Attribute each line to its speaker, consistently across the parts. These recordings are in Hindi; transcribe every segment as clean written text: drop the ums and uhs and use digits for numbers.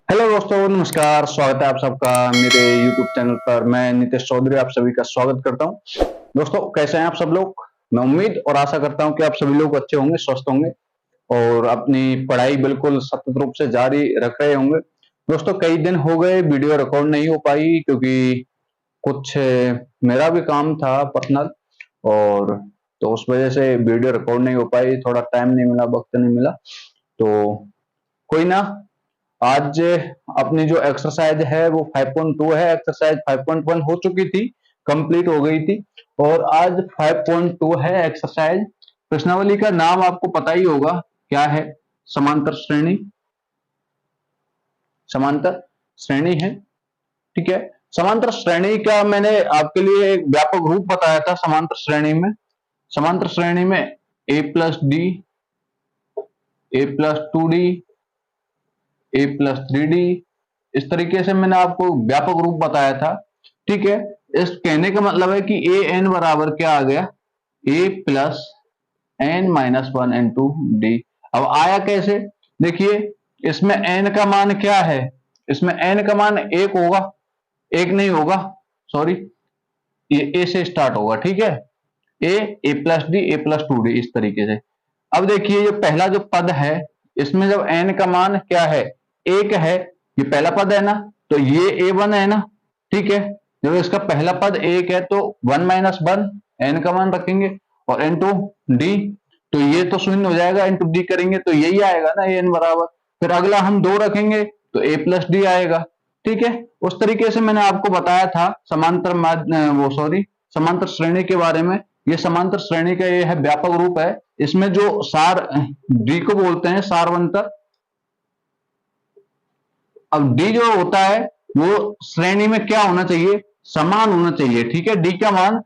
Speaker 1: हेलो दोस्तों, नमस्कार। स्वागत है आप सबका मेरे YouTube चैनल पर। मैं नितेश चौधरी आप सभी का स्वागत करता हूं। दोस्तों, कैसे हैं आप सब लोग? मैं उम्मीद और आशा करता हूं कि आप सभी लोग अच्छे होंगे, स्वस्थ होंगे और अपनी पढ़ाई बिल्कुल सतत रूप से जारी रख रहे होंगे। दोस्तों, कई दिन हो गए वीडियो रिकॉर्ड नहीं हो पाई क्योंकि कुछ मेरा भी काम था पर्सनल, और तो उस वजह से वीडियो रिकॉर्ड नहीं हो पाई। थोड़ा टाइम नहीं मिला, वक्त नहीं मिला। तो कोई ना, आज अपनी जो एक्सरसाइज है वो 5.2 है। एक्सरसाइज 5.1 हो चुकी थी, कंप्लीट हो गई थी, और आज 5.2 है एक्सरसाइज। प्रश्नावली का नाम आपको पता ही होगा, क्या है? समांतर श्रेणी। समांतर श्रेणी है, ठीक है। समांतर श्रेणी का मैंने आपके लिए एक व्यापक रूप बताया था। समांतर श्रेणी में ए प्लस डी, ए प्लस 2d, ए प्लस 3d, इस तरीके से मैंने आपको व्यापक रूप बताया था, ठीक है। इस कहने का मतलब है कि ए एन बराबर क्या आ गया? A plus n minus one into d. अब आया कैसे? देखिए, इसमें एन का मान क्या है? इसमें एन का मान एक होगा, एक नहीं होगा, सॉरी, ये ए से स्टार्ट होगा, ठीक है। A plus D, A plus 2d, इस तरीके से। अब देखिए, ये पहला जो पद है, इसमें जब एन का मान क्या है? एक है, ये पहला पद है ना, तो ये ए1 है ना, ठीक है। जब इसका पहला पद एक है तो 1 - 1 एन का मान रखेंगे, और इंटू डी, तो ये तो शून्य हो जाएगा, इंटू डी करेंगे तो यही आएगा ना, एन बराबर। फिर अगला हम 2 रखेंगे तो ए प्लस डी आएगा, ठीक है। उस तरीके से मैंने आपको बताया था समांतर श्रेणी के बारे में। ये समांतर श्रेणी का ये है व्यापक रूप है। इसमें जो सार डी को बोलते हैं सारवंतर। अब डी जो होता है वो श्रेणी में क्या होना चाहिए? समान होना चाहिए, ठीक है। डी का मान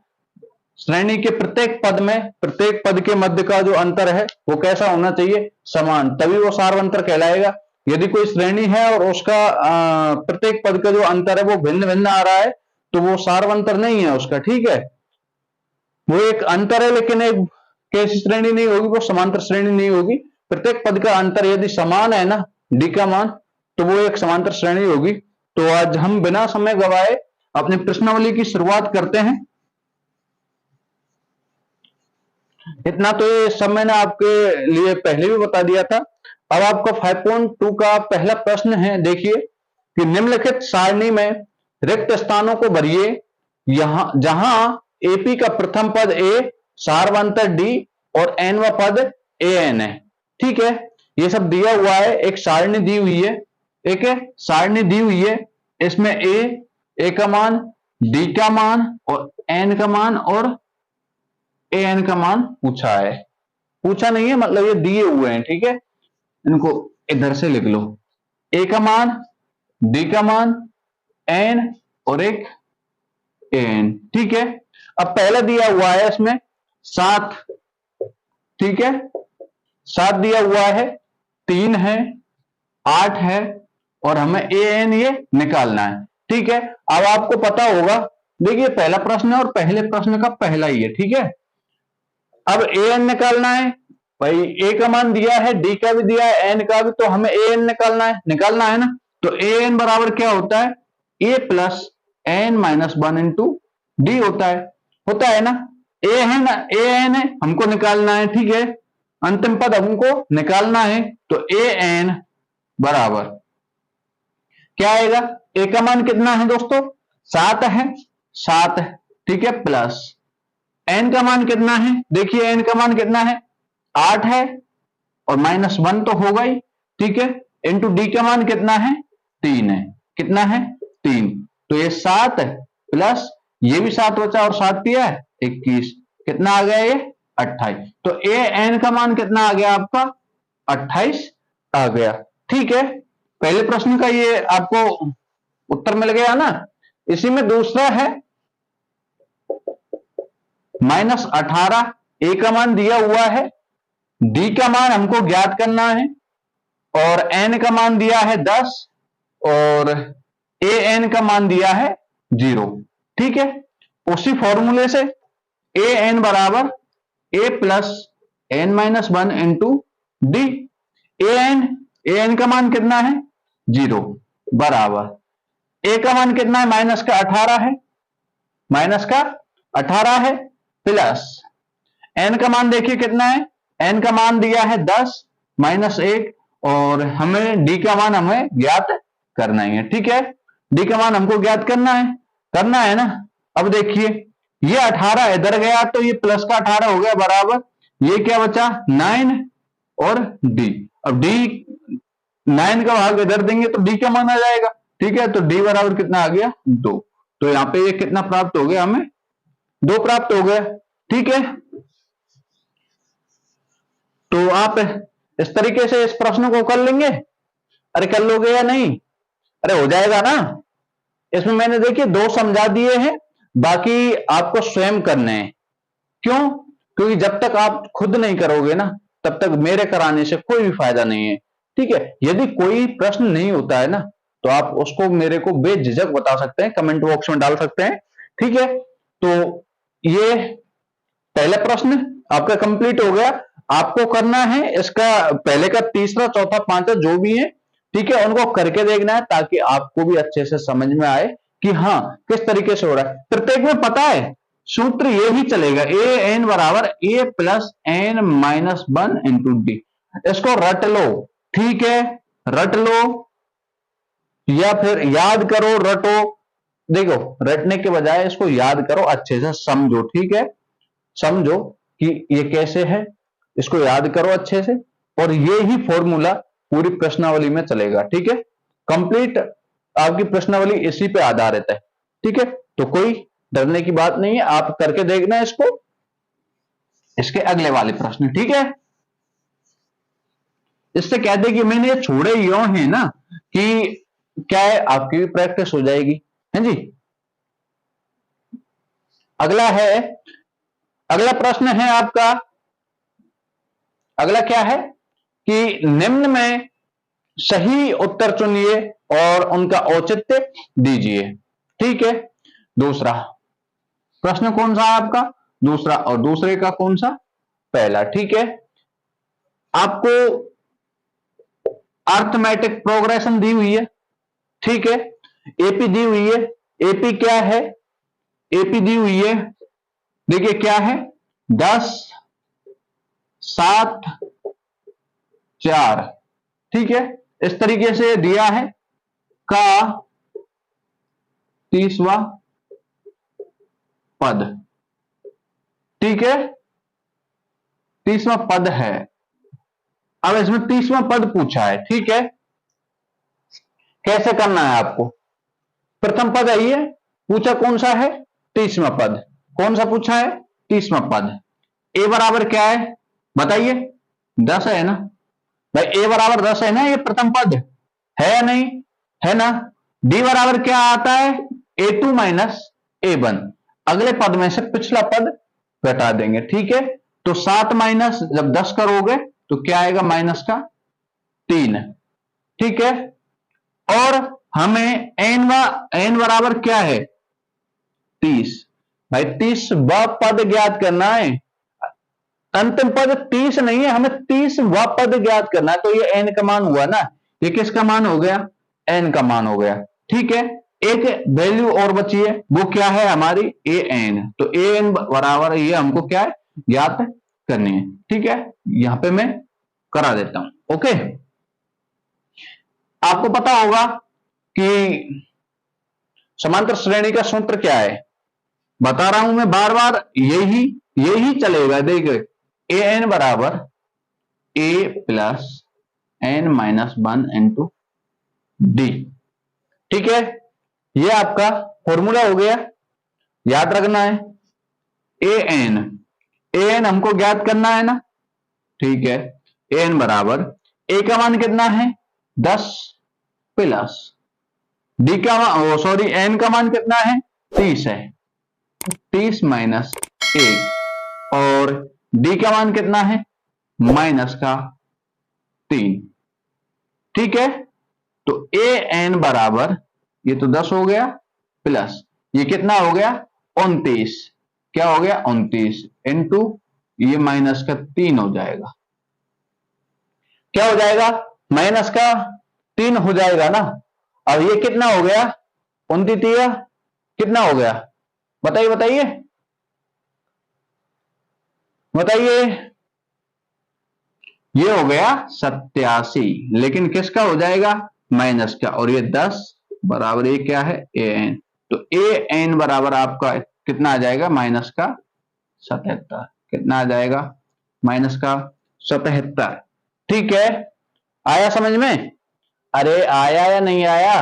Speaker 1: श्रेणी के प्रत्येक पद में, प्रत्येक पद के मध्य का जो अंतर है वो कैसा होना चाहिए? समान, तभी वो सारवंतर कहलाएगा। यदि कोई श्रेणी है और उसका प्रत्येक पद का जो अंतर है वो भिन्न भिन्न आ रहा है, तो वो सारवंतर नहीं है उसका, ठीक है। वो एक अंतर है, लेकिन एक कैसी श्रेणी नहीं होगी? वो समांतर श्रेणी नहीं होगी। प्रत्येक पद का अंतर यदि समान है ना, डी का मान, तो वो एक समांतर श्रेणी होगी। तो आज हम बिना समय गवाए अपनी प्रश्नावली की शुरुआत करते हैं। इतना तो ये सब मैंने आपके लिए पहले भी बता दिया था। अब आपका 5.2 का पहला प्रश्न है, देखिए कि निम्नलिखित सारणी में रिक्त स्थानों को भरिए। यहां जहां एपी का प्रथम पद ए, सारवंतर डी और एनवा पद ए एन है, ठीक है। ये सब दिया हुआ है, एक सारणी दी हुई है, एक सारणी दी हुई है। इसमें ए का मान, डी का मान और एन का मान और ए एन का मान पूछा है। पूछा नहीं है, मतलब ये दिए हुए हैं, ठीक है। इनको इधर से लिख लो, ए का मान, डी का मान, एन और एक एन, ठीक है। अब पहला दिया हुआ है इसमें 7, ठीक है। 7 दिया हुआ है, 3 है, 8 है, और हमें ए एन ये निकालना है, ठीक है। अब आपको पता होगा, देखिए पहला प्रश्न है और पहले प्रश्न का पहला ही है, ठीक है। अब ए एन निकालना है भाई। ए का मान दिया है, डी का भी दिया है, एन का भी, तो हमें ए एन निकालना है ना। तो ए एन बराबर क्या होता है? A plus n minus one into d होता है ना। ए है ना, ए एन है, हमको निकालना है, ठीक है। अंतिम पद हमको निकालना है, तो ए एन बराबर क्या आएगा? ए का मान कितना है दोस्तों? 7 है, 7 है, ठीक है, प्लस एन का मान कितना है? देखिए एन का मान कितना है? 8 है, और -1 तो होगा ही, ठीक है। इंटू डी का मान कितना है? 3 है। कितना है? 3। तो ये 7 प्लस ये भी 7 बचा, और 7 दिया है 21, कितना आ गया ये? 28। तो ए एन का मान कितना आ गया आपका? 28 आ गया, ठीक है। पहले प्रश्न का ये आपको उत्तर मिल गया ना। इसी में दूसरा है -18। ए का मान दिया हुआ है, डी का मान हमको ज्ञात करना है, और एन का मान दिया है 10, और ए एन का मान दिया है 0, ठीक है। उसी फॉर्मूले से ए एन बराबर a plus n minus one into d. A n का मान कितना है? 0। बराबर ए का मान कितना है, माइनस का 18 है, माइनस का 18 है, प्लस एन का मान देखिए कितना है, एन का मान दिया है 10 माइनस 1, और हमें डी का मान हमें ज्ञात करना ही है। ठीक है, डी का मान हमको ज्ञात करना है ना। अब देखिए ये 18 इधर गया तो ये प्लस का 18 हो गया, बराबर ये क्या बचा 9 और डी। अब डी 9 का भाग इधर देंगे तो डी का मान आ जाएगा। ठीक है, तो डी बराबर कितना आ गया 2। तो यहाँ पे ये कितना प्राप्त हो गया, हमें 2 प्राप्त हो गया। ठीक है, तो आप इस तरीके से इस प्रश्न को कर लेंगे। अरे कर लोगे या नहीं? अरे हो जाएगा ना। इसमें मैंने देखिए 2 समझा दिए हैं, बाकी आपको स्वयं करने हैं। क्यों? क्योंकि जब तक आप खुद नहीं करोगे ना, तब तक मेरे कराने से कोई भी फायदा नहीं है। ठीक है, यदि कोई प्रश्न नहीं होता है ना, तो आप उसको मेरे को बेझिझक बता सकते हैं, कमेंट बॉक्स में डाल सकते हैं। ठीक है, तो ये पहला प्रश्न आपका कंप्लीट हो गया। आपको करना है इसका पहले का तीसरा, चौथा, पांचवा जो भी है, ठीक है, उनको करके देखना है, ताकि आपको भी अच्छे से समझ में आए कि हाँ किस तरीके से हो रहा है। प्रत्येक में पता है सूत्र ये ही चलेगा, ए एन बराबर a plus n minus 1 into d. इसको रट लो, ठीक है, रट लो या फिर याद करो, रटो। देखो, रटने के बजाय इसको याद करो, अच्छे से समझो। ठीक है, समझो कि ये कैसे है, इसको याद करो अच्छे से, और ये ही फॉर्मूला पूरी प्रश्नावली में चलेगा। ठीक है, कंप्लीट आपकी प्रश्नावली इसी पे आधारित है। ठीक है, तो कोई डरने की बात नहीं है, आप करके देखना इसको, इसके अगले वाले प्रश्न। ठीक है, इससे कहते कि मैंने ये छोड़े यूं है ना कि क्या है, आपकी भी प्रैक्टिस हो जाएगी। है जी। अगला है, अगला प्रश्न है आपका, अगला क्या है कि निम्न में सही उत्तर चुनिए और उनका औचित्य दीजिए। ठीक है, दूसरा प्रश्न कौन सा है आपका, दूसरा, और दूसरे का कौन सा, पहला। ठीक है, आपको अर्थमेटिक प्रोग्रेशन दी हुई है। ठीक है, एपी दी हुई है। एपी क्या है, एपी दी हुई है, देखिए क्या है, 10, 7, 4। ठीक है, इस तरीके से दिया है का 30वां पद। ठीक है, 30वां पद है। अब इसमें 30वां पद पूछा है। ठीक है, कैसे करना है आपको, प्रथम पद है ये, पूछा कौन सा है, 30वां पद। कौन सा पूछा है, 30वां पद। ए बराबर क्या है बताइए, 10 है ना भाई, ए बराबर 10 है ना, ये प्रथम पद है या नहीं, है ना। डी बराबर क्या आता है, A2 माइनस A1। अगले पद में से पिछला पद घटा देंगे। ठीक है, तो 7 माइनस जब 10 करोगे तो क्या आएगा, माइनस का 3। ठीक है, और हमें एन बराबर क्या है, 30। भाई 30वां पद ज्ञात करना है, अंतिम पद 30 नहीं है, हमें 30वां पद ज्ञात करना है। तो ये एन का मान हुआ ना, ये किसका मान हो गया, एन का मान हो गया। ठीक है, एक वैल्यू और बची है, वो क्या है हमारी, ए एन। तो ए एन बराबर ये हमको क्या है, ज्ञात करनी है। ठीक है, यहां पे मैं करा देता हूं। ओके, आपको पता होगा कि समांतर श्रेणी का सूत्र क्या है, बता रहा हूं मैं बार बार, यही चलेगा। देखिए, ए एन बराबर a plus n minus 1 into d. ठीक है, ये आपका फॉर्मूला हो गया, याद रखना है। ए एन हमको ज्ञात करना है ना। ठीक है, ए एन बराबर ए का मान कितना है, 10 प्लस डी का मान, सॉरी, एन का मान कितना है, 30 है, 30 माइनस 1, और डी का मान कितना है, माइनस का 3। ठीक है, तो ए एन बराबर ये तो 10 हो गया, प्लस ये कितना हो गया, 29। क्या हो गया, 29 इंटू ये माइनस का 3 हो जाएगा। क्या हो जाएगा, माइनस का 3 हो जाएगा ना। अब ये कितना हो गया, 29 कितना हो गया, बताइए बताइए बताइए। ये हो गया 87, लेकिन किसका हो जाएगा, माइनस का, और ये 10 बराबर ये क्या है, ए एन। तो ए एन बराबर आपका कितना आ जाएगा, माइनस का 77। कितना आ जाएगा, माइनस का 77। ठीक है, आया समझ में, अरे आया या नहीं आया,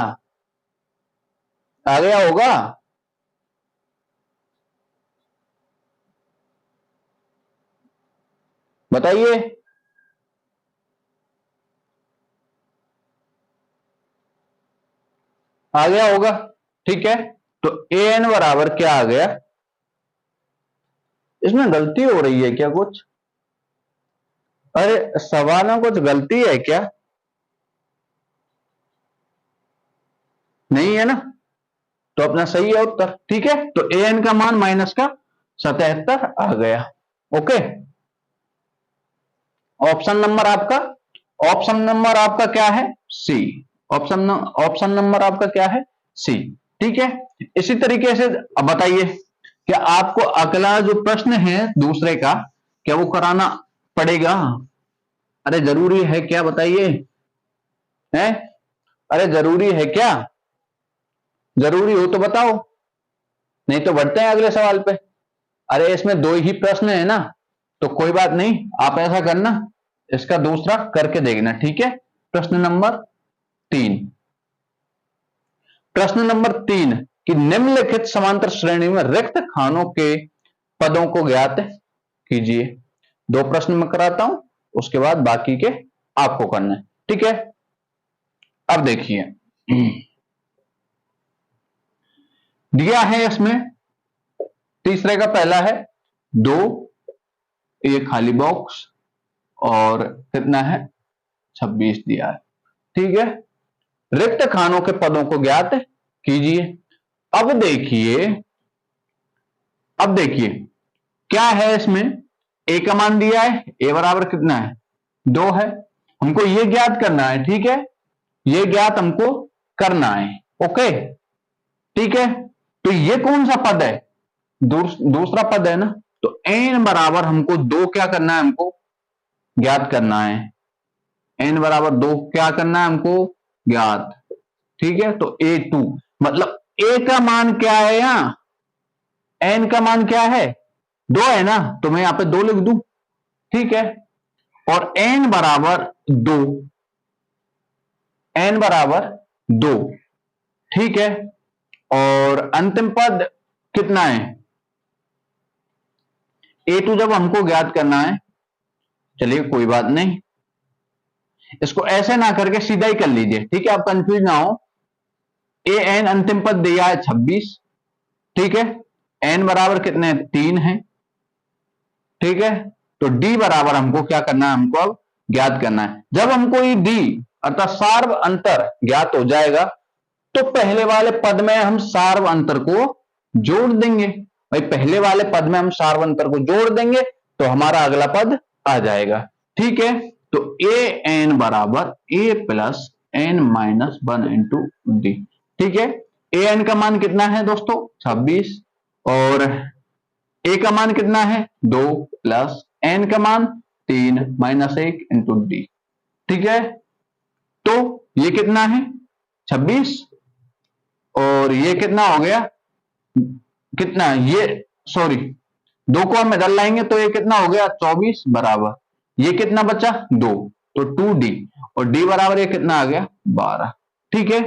Speaker 1: आ गया होगा। बताइए, आ गया होगा। ठीक है, तो ए एन बराबर क्या आ गया, इसमें गलती हो रही है क्या कुछ, अरे सवाल में कुछ गलती है क्या, नहीं है ना, तो अपना सही है उत्तर। ठीक है, तो ए एन का मान माइनस का 77 आ गया। ओके, ऑप्शन नंबर आपका, ऑप्शन नंबर आपका क्या है, सी। ऑप्शन नंबर आपका क्या है, सी। ठीक है, इसी तरीके से अब बताइए, क्या आपको अगला जो प्रश्न है दूसरे का, क्या वो कराना पड़ेगा, अरे जरूरी है क्या, बताइए, है, अरे जरूरी है क्या, जरूरी हो तो बताओ, नहीं तो बढ़ते हैं अगले सवाल पे। अरे इसमें दो ही प्रश्न है ना, तो कोई बात नहीं, आप ऐसा करना, इसका दूसरा करके देखना। ठीक है, प्रश्न नंबर 3, प्रश्न नंबर 3 कि निम्नलिखित समांतर श्रेणी में रिक्त खानों के पदों को ज्ञात कीजिए। दो प्रश्न मैं कराता हूं, उसके बाद बाकी के आपको करना है। ठीक है, अब देखिए, दिया है इसमें, तीसरे का पहला है 2, ये खाली बॉक्स, और कितना है, 26 दिया है। ठीक है, रिक्त खानों के पदों को ज्ञात कीजिए। अब देखिए, अब देखिए क्या है इसमें, ए का मान दिया है, ए बराबर कितना है, 2 है, हमको ये ज्ञात करना है। ठीक है, ये ज्ञात हमको करना है। ओके, ठीक है, तो ये कौन सा पद है, दूसरा पद है ना, तो एन बराबर हमको 2 क्या करना है, हमको ज्ञात करना है, एन बराबर 2 क्या करना है हमको ज्ञात। ठीक है, तो A2 मतलब ए का मान क्या है, यहां एन का मान क्या है, 2 है ना, तो मैं यहां पे 2 लिख दूं। ठीक है, और एन बराबर 2, एन बराबर 2। ठीक है, और अंतिम पद कितना है, A2 जब हमको ज्ञात करना है, चलिए कोई बात नहीं, इसको ऐसे ना करके सीधा ही कर लीजिए। ठीक है, आप कंफ्यूज ना हो, ए एन अंतिम पद दिया है 26। ठीक है, एन बराबर कितने, 3 है। ठीक है, तो डी बराबर हमको क्या करना है, हमको अब ज्ञात करना है। जब हमको ये डी अर्थात सार्व अंतर ज्ञात हो जाएगा, तो पहले वाले पद में हम सार्व अंतर को जोड़ देंगे। भाई पहले वाले पद में हम सार्व अंतर को जोड़ देंगे, तो हमारा अगला पद आ जाएगा। ठीक है, तो ए एन बराबर a plus n minus 1 into d. ठीक है, ए एन का मान कितना है दोस्तों, 26, और ए का मान कितना है, 2, प्लस एन का मान 3 माइनस 1 इंटू डी। ठीक है, तो ये कितना है, 26, और ये कितना हो गया, कितना ये, सॉरी, 2 को हम इधर लाएंगे तो ये कितना हो गया, 24 बराबर, ये कितना बचा, 2, तो 2D, और डी बराबर ये कितना आ गया, 12। ठीक है,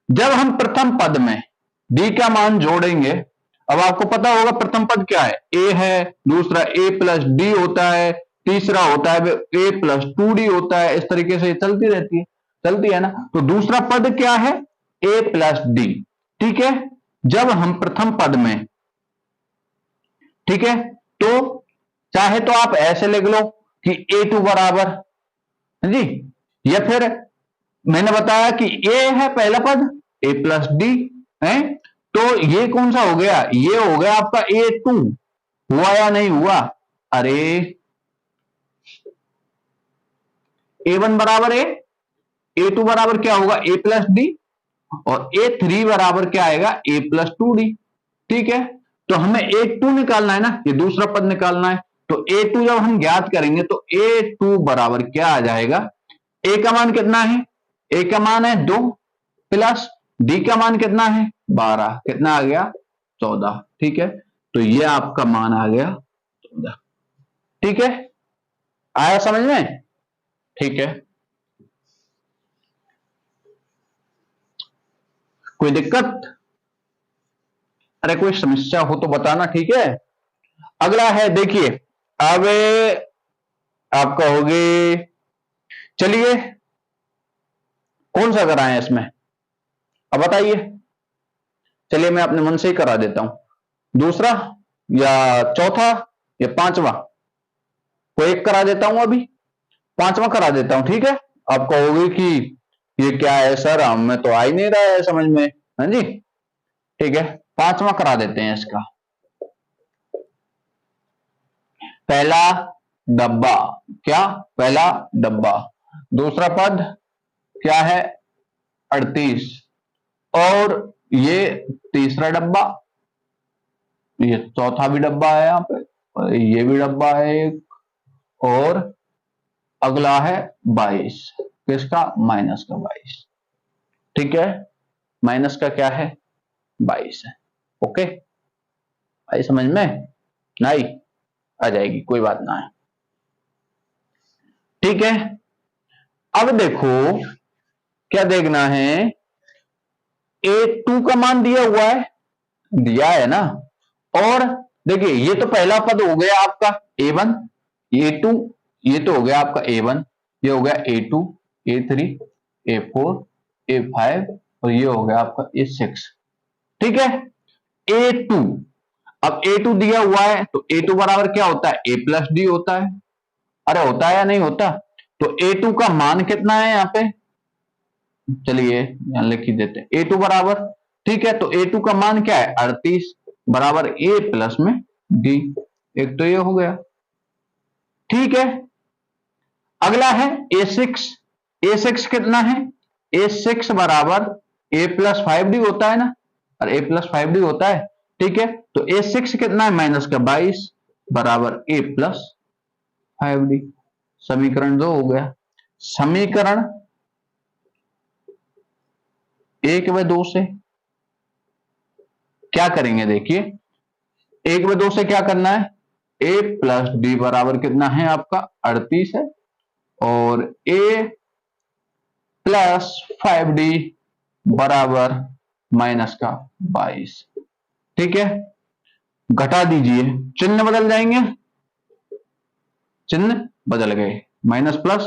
Speaker 1: जब हम प्रथम पद में डी का मान जोड़ेंगे, अब आपको पता होगा प्रथम पद क्या है, ए है, दूसरा ए प्लस डी होता है, तीसरा होता है ए प्लस 2D होता है, इस तरीके से चलती है ना। तो दूसरा पद क्या है, ए प्लस डी। ठीक है, जब हम प्रथम पद में, ठीक है, तो चाहे तो आप ऐसे लिख लो कि A2 बराबर, जी, या फिर मैंने बताया कि ए है पहला पद, ए प्लस डी है, तो ये कौन सा हो गया, ये हो गया आपका A2। हुआ या नहीं हुआ, अरे A1 बराबर ए, A2 बराबर क्या होगा, ए प्लस डी, और A3 बराबर क्या आएगा, A+2D। ठीक है, तो हमें A2 निकालना है ना, ये दूसरा पद निकालना है। तो A2 जब हम ज्ञात करेंगे तो A2 बराबर क्या आ जाएगा, A का मान कितना है, A का मान है 2 प्लस D का मान कितना है 12, कितना आ गया 14। ठीक है, तो ये आपका मान आ गया 14। ठीक है, आया समझ में? ठीक है, कोई दिक्कत? अरे कोई समस्या हो तो बताना। ठीक है, अगला है देखिए, अब आप कहोगे चलिए कौन सा कराएं इसमें, अब बताइए। चलिए मैं अपने मन से ही करा देता हूं, दूसरा या चौथा या पांचवा, कोई एक करा देता हूं, अभी पांचवा करा देता हूं। ठीक है, आप कहोगे कि ये क्या है सर, हमें तो आ ही नहीं रहा है समझ में। हाँ जी, ठीक है, पांचवा करा देते हैं इसका। पहला डब्बा, क्या पहला डब्बा, दूसरा पद क्या है 38, और ये तीसरा डब्बा, ये चौथा भी डब्बा है यहाँ पे, और ये भी डब्बा है एक, और अगला है 22, किसका, माइनस का 22। ठीक है, माइनस का क्या है 22 है। ओके, आई समझ में? नहीं आ जाएगी, कोई बात ना है। ठीक है, अब देखो क्या देखना है, A2 का मान दिया हुआ है, दिया है ना, और देखिए ये तो पहला पद हो गया आपका A1, A2, ये तो हो गया आपका A1, ये हो गया A2, A3, A4, A5, और ये हो गया आपका A6। ठीक है, A2, अब A2 दिया हुआ है तो A2 बराबर क्या होता है, A+D होता है। अरे होता है या नहीं होता? तो A2 का मान कितना है यहाँ पे, चलिए यहां लिख ही देते हैं A2 बराबर। ठीक है, तो A2 का मान क्या है 38 बराबर A प्लस में D, एक तो ये हो गया। ठीक है, अगला है A6, A6 कितना है, A6 बराबर A+5D होता है ना, और A+5D होता है। ठीक है, तो A6 कितना है माइनस का 22 बराबर A+5D, समीकरण 2 हो गया। समीकरण 1 व 2 से क्या करेंगे, देखिए 1 व 2 से क्या करना है, A+D बराबर कितना है आपका 38 है, और A+5D बराबर माइनस का 22। ठीक है, घटा दीजिए, चिन्ह बदल जाएंगे, चिन्ह बदल गए, माइनस प्लस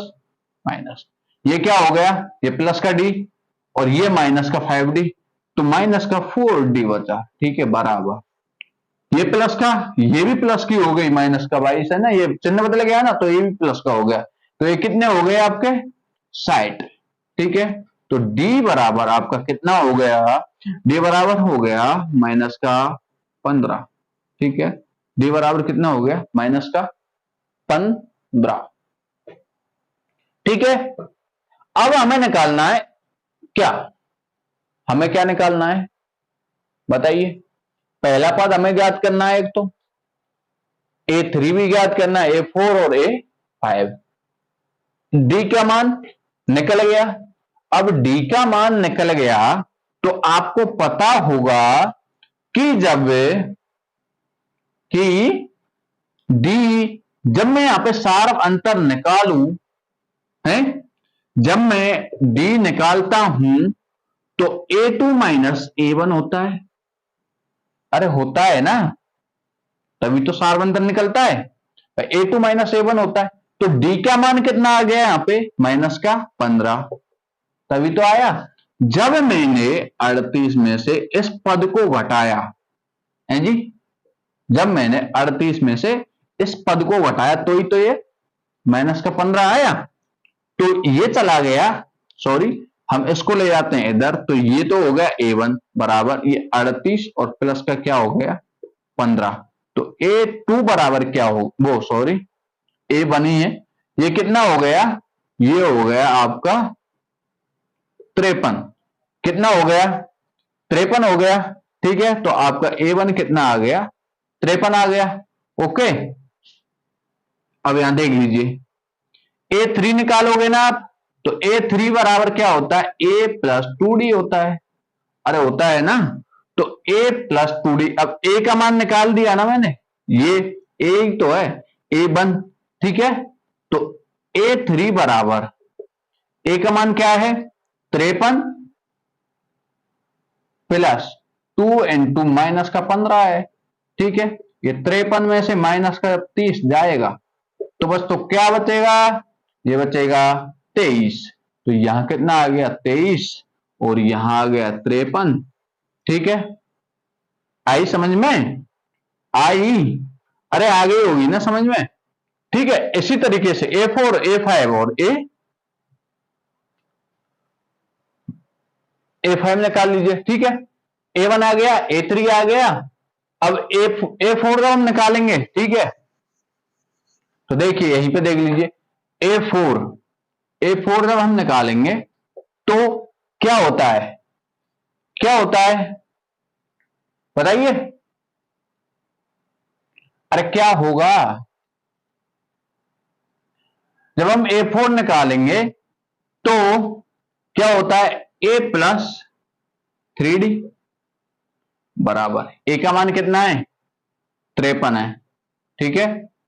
Speaker 1: माइनस, ये क्या हो गया, ये प्लस का D और ये माइनस का 5D, तो माइनस का 4D बचा। ठीक है, बराबर ये प्लस का, ये भी प्लस की हो गई, माइनस का 22 है ना, ये चिन्ह बदल गया ना, तो ये भी प्लस का हो गया, तो ये कितने हो गए आपके 60। ठीक है, तो D बराबर आपका कितना हो गया, D बराबर हो गया माइनस का 15। ठीक है, D बराबर कितना हो गया माइनस का 15। ठीक है, अब हमें निकालना है क्या, हमें क्या निकालना है बताइए। पहला पद हमें ज्ञात करना है, एक तो A3 भी ज्ञात करना है, A4 और A5। D का मान निकल गया, अब D का मान निकल गया तो आपको पता होगा कि जब मैं यहां पे सार अंतर निकालूं, है जब मैं D निकालता हूं तो A2 माइनस A1 होता है। अरे होता है ना, तभी तो सार अंतर निकलता है, A2 माइनस A1 होता है। तो D का मान कितना आ गया यहां पे माइनस का 15, तभी तो आया। जब मैंने 38 में से इस पद को घटाया है जी, जब मैंने 38 में से इस पद को घटाया तो ही तो ये माइनस का 15 आया, तो ये चला गया, सॉरी हम इसको ले जाते हैं इधर, तो ये तो हो गया A1 बराबर ये 38 और प्लस का क्या हो गया 15, तो A2 बराबर क्या हो, वो सॉरी A1 ही है, ये कितना हो गया, ये हो गया आपका 53। कितना हो गया, 53 हो गया। ठीक है, तो आपका A1 कितना आ गया, 53 आ गया। ओके, अब यहां देख लीजिए, A3 निकालोगे ना आप, तो A3 बराबर क्या होता है, A+2D होता है। अरे होता है ना, तो A+2D। अब A का मान निकाल दिया ना मैंने, ये A तो है, A1। ठीक है, तो A3 बराबर, A का मान क्या है, 53 +2 इंटू माइनस का 15 है। ठीक है, ये 53 में से माइनस का 30 जाएगा, तो बस तो क्या बचेगा, ये बचेगा 23। तो यहां कितना आ गया, 23, और यहां आ गया 53। ठीक है, आई समझ में, आई, अरे आ गई होगी ना समझ में। ठीक है, इसी तरीके से A4, A5 और A5 निकाल लीजिए। ठीक है, A1 आ गया, A3 आ गया। अब A4 का हम निकालेंगे। ठीक है, तो देखिए यहीं पे देख लीजिए, A4 जब हम निकालेंगे तो क्या होता है, क्या होता है बताइए, अरे क्या होगा, जब हम A4 निकालेंगे तो क्या होता है, A+3D बराबर, A का मान कितना है, 53 है। ठीक है,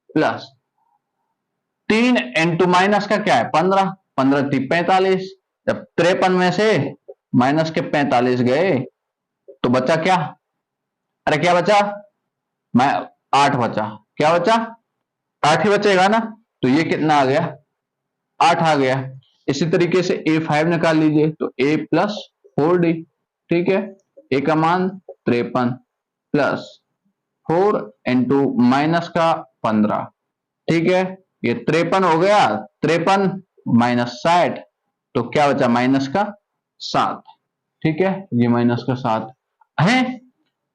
Speaker 1: प्लस 3 इंटू माइनस का क्या है, 15, 15 थी 45। जब 53 में से माइनस के 45 गए तो बचा क्या, अरे क्या बचा, मैं 8 बचा, क्या बचा, 8 ही बचेगा ना। तो ये कितना आ गया, 8 आ गया। इसी तरीके से A5 निकाल लीजिए, तो A+4D। ठीक है, A का मान 53 +4 इंटू माइनस का 15। ठीक है, ये 53 हो गया, 53 माइनस 60, तो क्या बचा, माइनस का 7। ठीक है, ये माइनस का 7 है।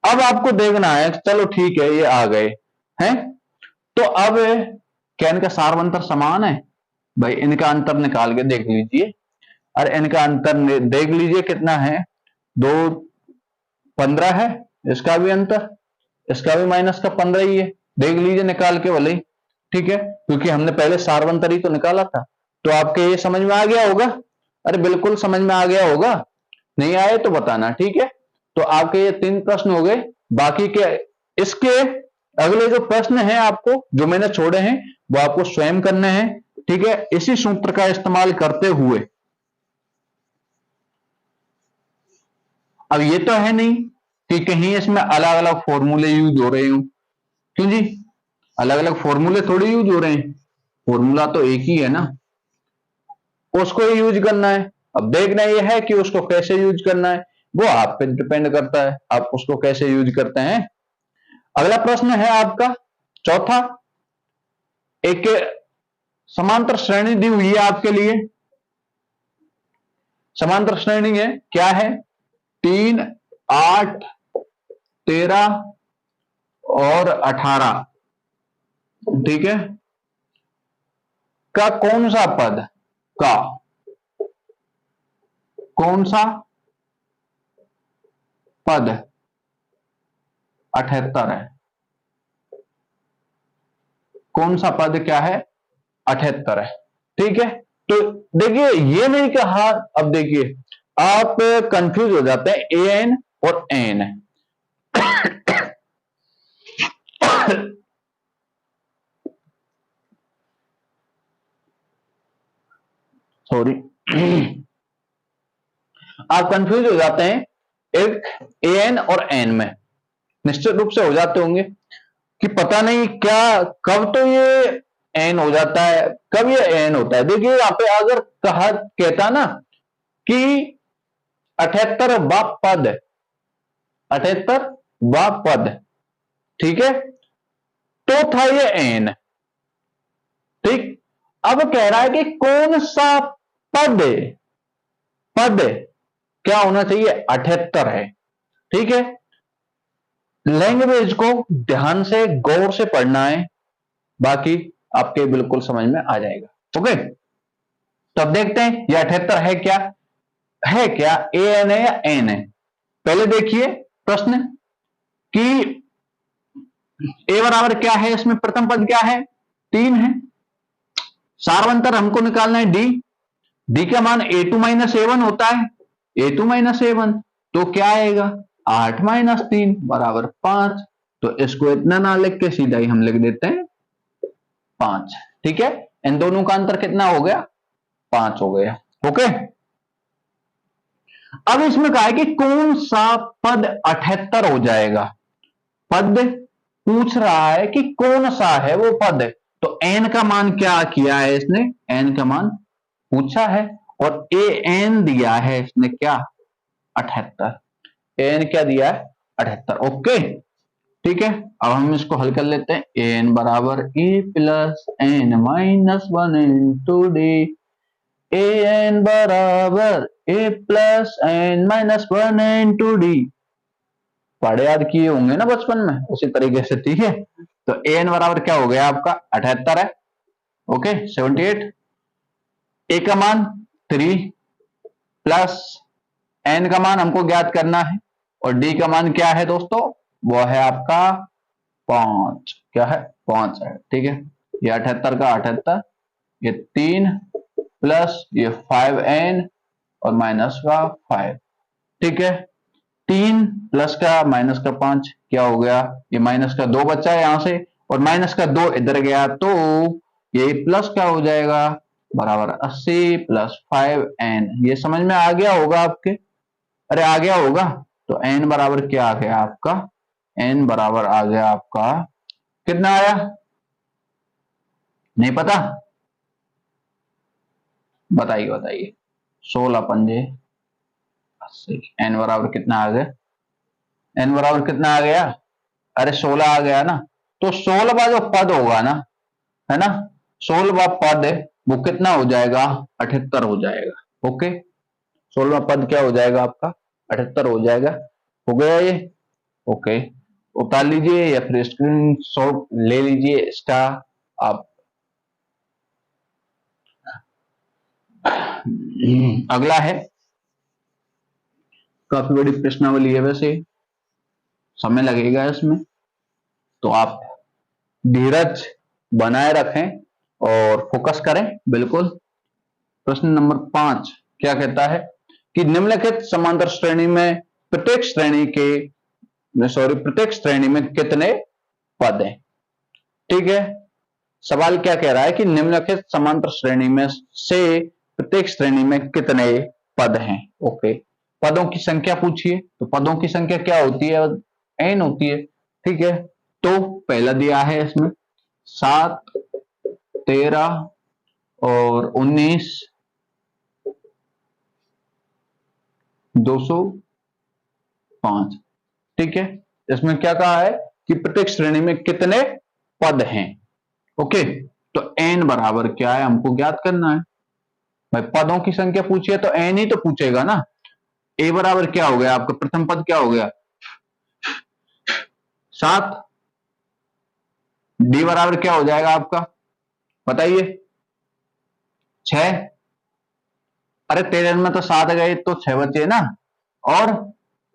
Speaker 1: अब आपको देखना है, चलो ठीक है ये आ गए हैं, तो अब क्या इनका सारवंतर समान है, भाई इनका अंतर निकाल के देख लीजिए। और इनका अंतर देख लीजिए कितना है, 2 15 है, इसका भी अंतर, इसका भी माइनस का 15 ही है, देख लीजिए निकाल के भले ही। ठीक है, क्योंकि हमने पहले सारवंतर ही तो निकाला था। तो आपके ये समझ में आ गया होगा, अरे बिल्कुल समझ में आ गया होगा, नहीं आए तो बताना। ठीक है, तो आपके ये 3 प्रश्न हो गए। बाकी के इसके अगले जो प्रश्न हैं आपको, जो मैंने छोड़े हैं, वो आपको स्वयं करने हैं। ठीक है, इसी सूत्र का इस्तेमाल करते हुए, अब ये तो है नहीं कि कहीं इसमें अलग अलग फॉर्मूले यूज हो रहे हो, क्यों जी, अलग अलग फॉर्मूले थोड़ी यूज हो रहे हैं, फॉर्मूला तो एक ही है ना, उसको ही यूज करना है। अब देखना यह है कि उसको कैसे यूज करना है, वो आप पे डिपेंड करता है, आप उसको कैसे यूज करते हैं। अगला प्रश्न है आपका चौथा, एक समांतर श्रेणी दी हुई है आपके लिए, समांतर श्रेणी है क्या है, 3, 8, 13 और 18। ठीक है, का कौन सा पद, का कौन सा पद 78 है, कौन सा पद क्या है, 78 है। ठीक है, तो देखिए ये नहीं कहा, अब देखिए आप कंफ्यूज हो जाते हैं एन और एन। सॉरी, आप कंफ्यूज हो जाते हैं एक एन और एन में, निश्चित रूप से हो जाते होंगे कि पता नहीं क्या, कब तो ये एन हो जाता है, कब ये एन होता है। देखिए यहां पे अगर कहा कहता ना कि 78वां पद, 78वां पद, ठीक है, तो था ये एन। ठीक, अब कह रहा है कि कौन सा पद, पद क्या होना चाहिए, 78 है। ठीक है, लैंग्वेज को ध्यान से गौर से पढ़ना है, बाकी आपके बिल्कुल समझ में आ जाएगा। ओके, तो अब देखते हैं ये 78 है क्या। है क्या, ए एन है या एन है? पहले देखिए प्रश्न कि ए बराबर क्या है, इसमें प्रथम पद क्या है, 3 है। सार्वंतर हमको निकालना है डी, डी का मान ए टू माइनस ए वन होता है, ए टू माइनस ए वन, तो क्या आएगा 8 माइनस 3 बराबर 5। तो इसको इतना ना लिख के सीधा ही हम लिख देते हैं 5। ठीक है, इन दोनों का अंतर कितना हो गया, 5 हो गया। ओके, अब इसमें कहा है कि कौन सा पद 78 हो जाएगा। पद पूछ रहा है कि कौन सा है वो पद, तो एन का मान क्या किया है इसने, एन का मान पूछा है और ए एन दिया है इसने क्या 78, एन क्या दिया है 78। ओके ठीक है, अब हम इसको हल कर लेते हैं। एन बराबर a plus n minus one into d, a N बराबर a plus n minus one into d. पढ़े याद किए होंगे ना बचपन में, उसी तरीके से। ठीक है, तो ए एन बराबर क्या हो गया आपका 78 है। ओके 78, ए का मान 3 प्लस एन का मान हमको ज्ञात करना है और डी का मान क्या है दोस्तों, वो है आपका 5। क्या है 5 है। ठीक है, ये 78 का 78, ये 3 प्लस ये 5n और माइनस का 5। ठीक है, 3 प्लस का माइनस का 5 क्या हो गया, ये माइनस का 2 बचा है यहां से और माइनस का 2 इधर गया, तो ये प्लस क्या हो जाएगा बराबर 80 प्लस 5n। ये समझ में आ गया होगा आपके, अरे आ गया होगा। तो n बराबर क्या आ गया आपका, n बराबर आ गया आपका कितना आया, नहीं पता, बताइए बताइए। 16 पंजे 80, n बराबर कितना आ गया, n बराबर कितना आ गया, अरे 16 आ गया ना। तो 16वां जो पद होगा ना, है ना, 16वां पद वो कितना हो जाएगा 78 हो जाएगा। ओके, 16वां पद क्या हो जाएगा आपका 78 हो जाएगा। हो गया ये। ओके, उतार लीजिए या फिर स्क्रीन शॉट ले लीजिए इसका आप। अगला है, काफी बड़ी प्रश्नावली है वैसे, समय लगेगा इसमें, तो आप धीरज बनाए रखें और फोकस करें बिल्कुल। प्रश्न नंबर 5 क्या कहता है कि निम्नलिखित समांतर श्रेणी में प्रत्येक श्रेणी में कितने पद हैं। ठीक है, सवाल क्या कह रहा है कि निम्नलिखित समांतर श्रेणी में से प्रत्येक श्रेणी में कितने पद हैं। ओके, पदों की संख्या पूछिए, तो पदों की संख्या क्या होती है, n होती है। ठीक है, तो पहला दिया है इसमें 7, 13 और 19, 205। ठीक है, इसमें क्या कहा है कि प्रत्येक श्रेणी में कितने पद हैं। ओके, तो n बराबर क्या है हमको ज्ञात करना है। भाई पदों की संख्या पूछिए तो n ही तो पूछेगा ना। a बराबर क्या हो गया आपका, प्रथम पद क्या हो गया 7, d बराबर क्या हो जाएगा आपका बताइए 6, अरे 13 में तो 7 गए तो 6 बचे ना, और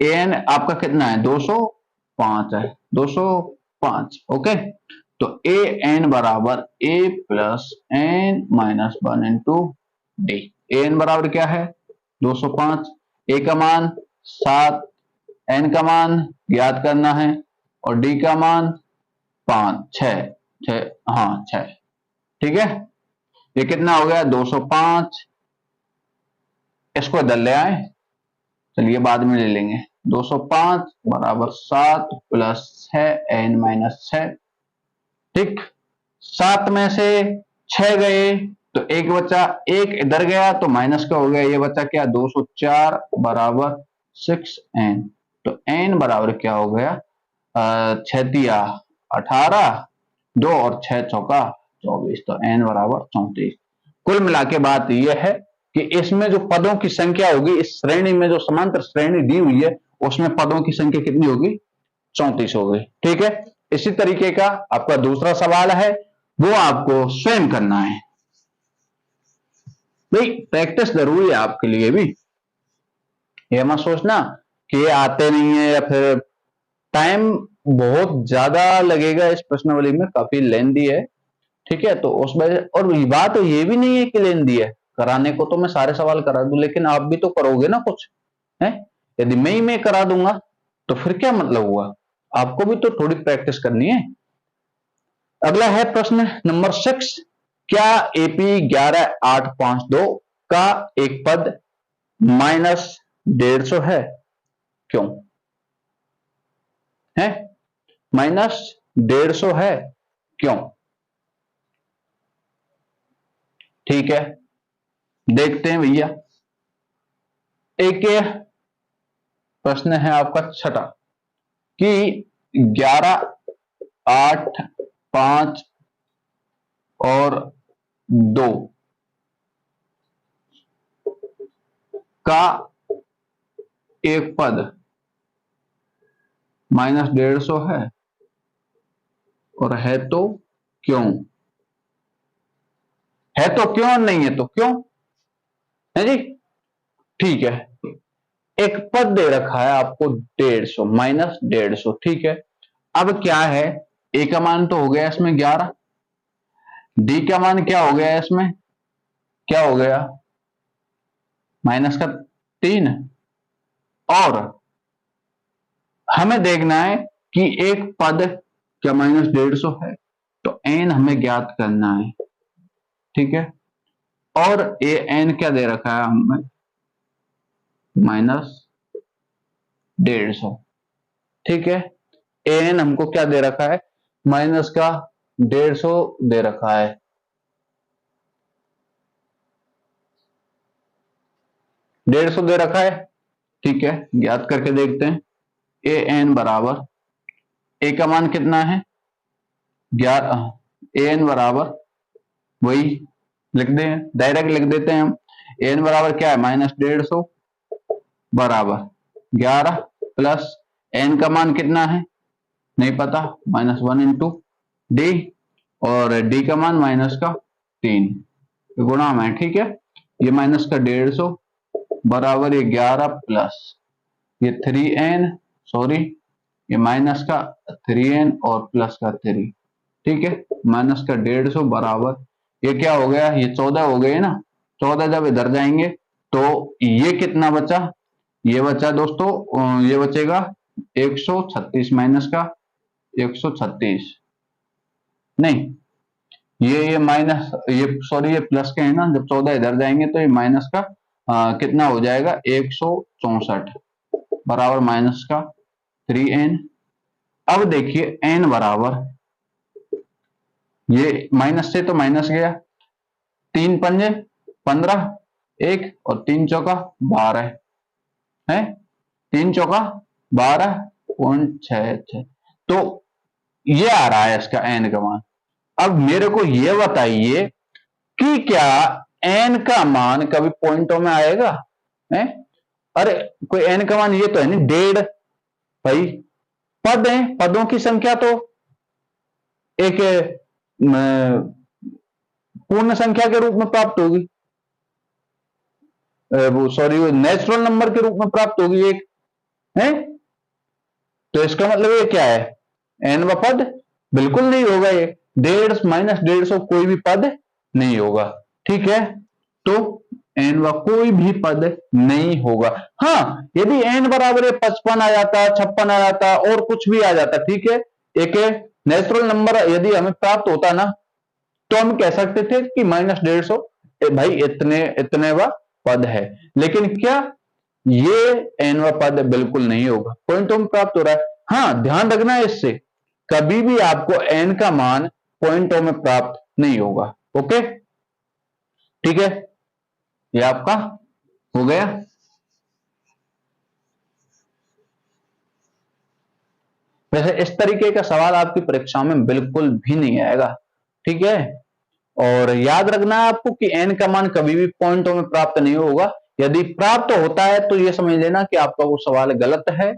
Speaker 1: an आपका कितना है 205 है, 205। ओके, तो ए एन बराबर a plus n minus one into d. N बराबर क्या है 205, ए का मान 7, एन का मान ज्ञात करना है और डी का मान 5, 6, हाँ 6। ठीक है, ये कितना हो गया 205, इसको इधर ले आए, चलिए बाद में ले लेंगे। 205 बराबर 7 प्लस 6 एन माइनस 6। ठीक, 7 में से 6 गए तो एक बचा, एक इधर गया तो माइनस का हो गया, ये बचा क्या 204 बराबर 6n। तो n बराबर क्या हो गया 6 18, 2 और 6 चौका 24, तो n बराबर 34। कुल मिला के बात यह है कि इसमें जो पदों की संख्या होगी, इस श्रेणी में जो समांतर श्रेणी दी हुई है उसमें पदों की संख्या कितनी होगी 34 होगी। ठीक है, इसी तरीके का आपका दूसरा सवाल है, वो आपको स्वयं करना है। भाई प्रैक्टिस जरूरी है आपके लिए भी। ये मत सोचना कि ये आते नहीं है या फिर टाइम बहुत ज्यादा लगेगा, इस प्रश्नावली में काफी लेंदी है, ठीक है। तो उस वजह, और बात तो ये भी नहीं है कि लेंदी है, कराने को तो मैं सारे सवाल करा दूं, लेकिन आप भी तो करोगे ना कुछ, है। यदि मैं करा दूंगा तो फिर क्या मतलब हुआ, आपको भी तो थोड़ी प्रैक्टिस करनी है। अगला है प्रश्न नंबर 6, क्या एपी 11852 का एक पद -150 है, क्यों है, -150 है, क्यों? ठीक है, देखते हैं भैया। एक प्रश्न है आपका छठा कि 11, 8, 5 और 2 का एक पद -150 है, और है तो क्यों? है तो क्यों और नहीं है तो क्यों, है जी। ठीक है, एक पद दे रखा है आपको 150, -150, ठीक है। अब क्या है, ए का मान तो हो गया इसमें 11, डी का मान क्या हो गया इसमें, क्या हो गया, -3, और हमें देखना है कि एक पद क्या -150 है, तो एन हमें ज्ञात करना है, ठीक है। और ए एन क्या दे रखा है हमें, -150, ठीक है। ए एन हमको क्या दे रखा है, माइनस का 150 दे रखा है, 150 दे रखा है, ठीक है। ज्ञात करके देखते हैं, ए एन बराबर, ए का मान कितना है 11, ए एन बराबर वही लिख दें, डायरेक्ट लिख देते हैं हम, ए एन बराबर क्या है -150 बराबर 11 प्लस एन का मान कितना है नहीं पता, -1 इंटू डी, और डी का मान -3 गुणा में, ठीक है। ये माइनस का 150 बराबर ये 11 प्लस ये 3n, सॉरी ये माइनस का 3n और प्लस का 3, ठीक है। माइनस का 150 बराबर ये क्या हो गया, ये 14 हो गए ना, 14 जब इधर जाएंगे तो ये कितना बचा, ये बचा दोस्तों, ये बचेगा 136 माइनस का 136, नहीं ये माइनस, ये सॉरी ये प्लस के है ना, जब 14 इधर जाएंगे तो ये माइनस का कितना हो जाएगा 164 बराबर माइनस का 3n। अब देखिए n बराबर, ये माइनस से तो माइनस गया, 3 पंजे 15, 1 और 3 चौका 12 है, 3 चौका 12.66, तो ये आ रहा है इसका n का मान। अब मेरे को ये बताइए कि क्या n का मान कभी पॉइंटों में आएगा, है? अरे कोई n का मान ये तो है नहीं 1.5, भाई पद है, पदों की संख्या तो एक पूर्ण संख्या के रूप में प्राप्त होगी, वो सॉरी वो नेचुरल नंबर के रूप में प्राप्त होगी एक, है। तो इसका मतलब ये क्या है, n व पद बिल्कुल नहीं होगा, ये 1.5 -150 कोई भी पद नहीं होगा, ठीक है। तो n व कोई भी पद नहीं होगा। हाँ, यदि n बराबर 55 आ जाता, 56 आ जाता, और कुछ भी आ जाता, ठीक है, एक नेचुरल नंबर यदि हमें प्राप्त होता ना, तो हम कह सकते थे कि -150 भाई इतने इतने व पद है। लेकिन क्या ये n व पद बिल्कुल नहीं होगा, पॉइंट में प्राप्त हो रहा है। हाँ, ध्यान रखना है इससे, कभी भी आपको n का मान पॉइंटों में प्राप्त नहीं होगा, ओके, ठीक है। ये आपका हो गया। वैसे इस तरीके का सवाल आपकी परीक्षा में बिल्कुल भी नहीं आएगा, ठीक है। और याद रखना है आपको कि n का मान कभी भी पॉइंटों में प्राप्त नहीं होगा, यदि प्राप्त होता है तो यह समझ लेना कि आपका वो सवाल गलत है,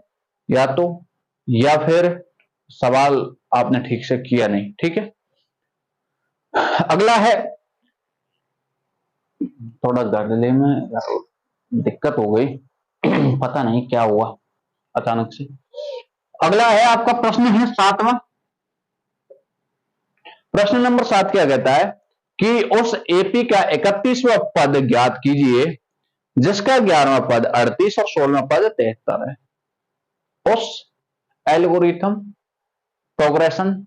Speaker 1: या तो, या फिर सवाल आपने ठीक से किया नहीं, ठीक है। अगला है, थोड़ा गले में दिक्कत हो गई, पता नहीं क्या हुआ अचानक से। अगला है आपका प्रश्न है 7वां। प्रश्न नंबर 7 क्या कहता है कि उस एपी का 31वां पद ज्ञात कीजिए जिसका 11वां पद 38 और 16वां पद 73 है। उस एल्गोरिथम प्रोग्रेशन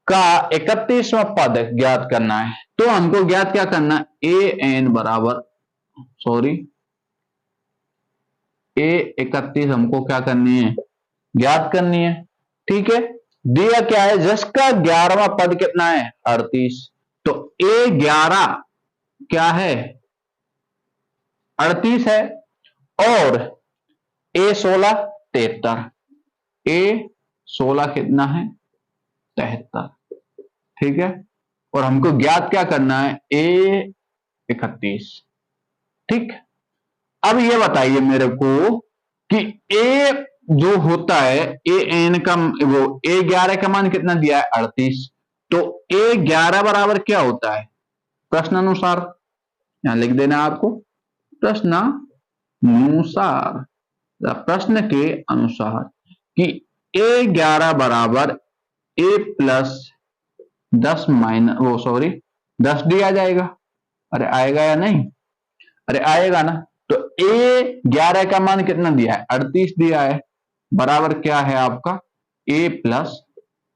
Speaker 1: का 31वां पद ज्ञात करना है। तो हमको ज्ञात क्या करना है, ए एन बराबर ए 31 हमको क्या करनी है, ज्ञात करनी है। ठीक है, दिया क्या है, जिसका 11वां पद कितना है 38। तो ए 11 क्या है 38 है और ए 16 73। ए 16 कितना है 73। ठीक है, और हमको ज्ञात क्या करना है ए 31। ठीक, अब ये बताइए मेरे को कि ए जो होता है ए एन का वो ए 11 का मान कितना दिया है 38। तो ए 11 बराबर क्या होता है प्रश्नानुसार, यहां लिख देना आपको प्रश्नानुसार, प्रश्न के अनुसार कि ए 11 बराबर ए प्लस 10 10 डी आ जाएगा। अरे आएगा या नहीं, अरे आएगा ना। तो ए 11 का मान कितना दिया है 38 दिया है, बराबर क्या है आपका ए प्लस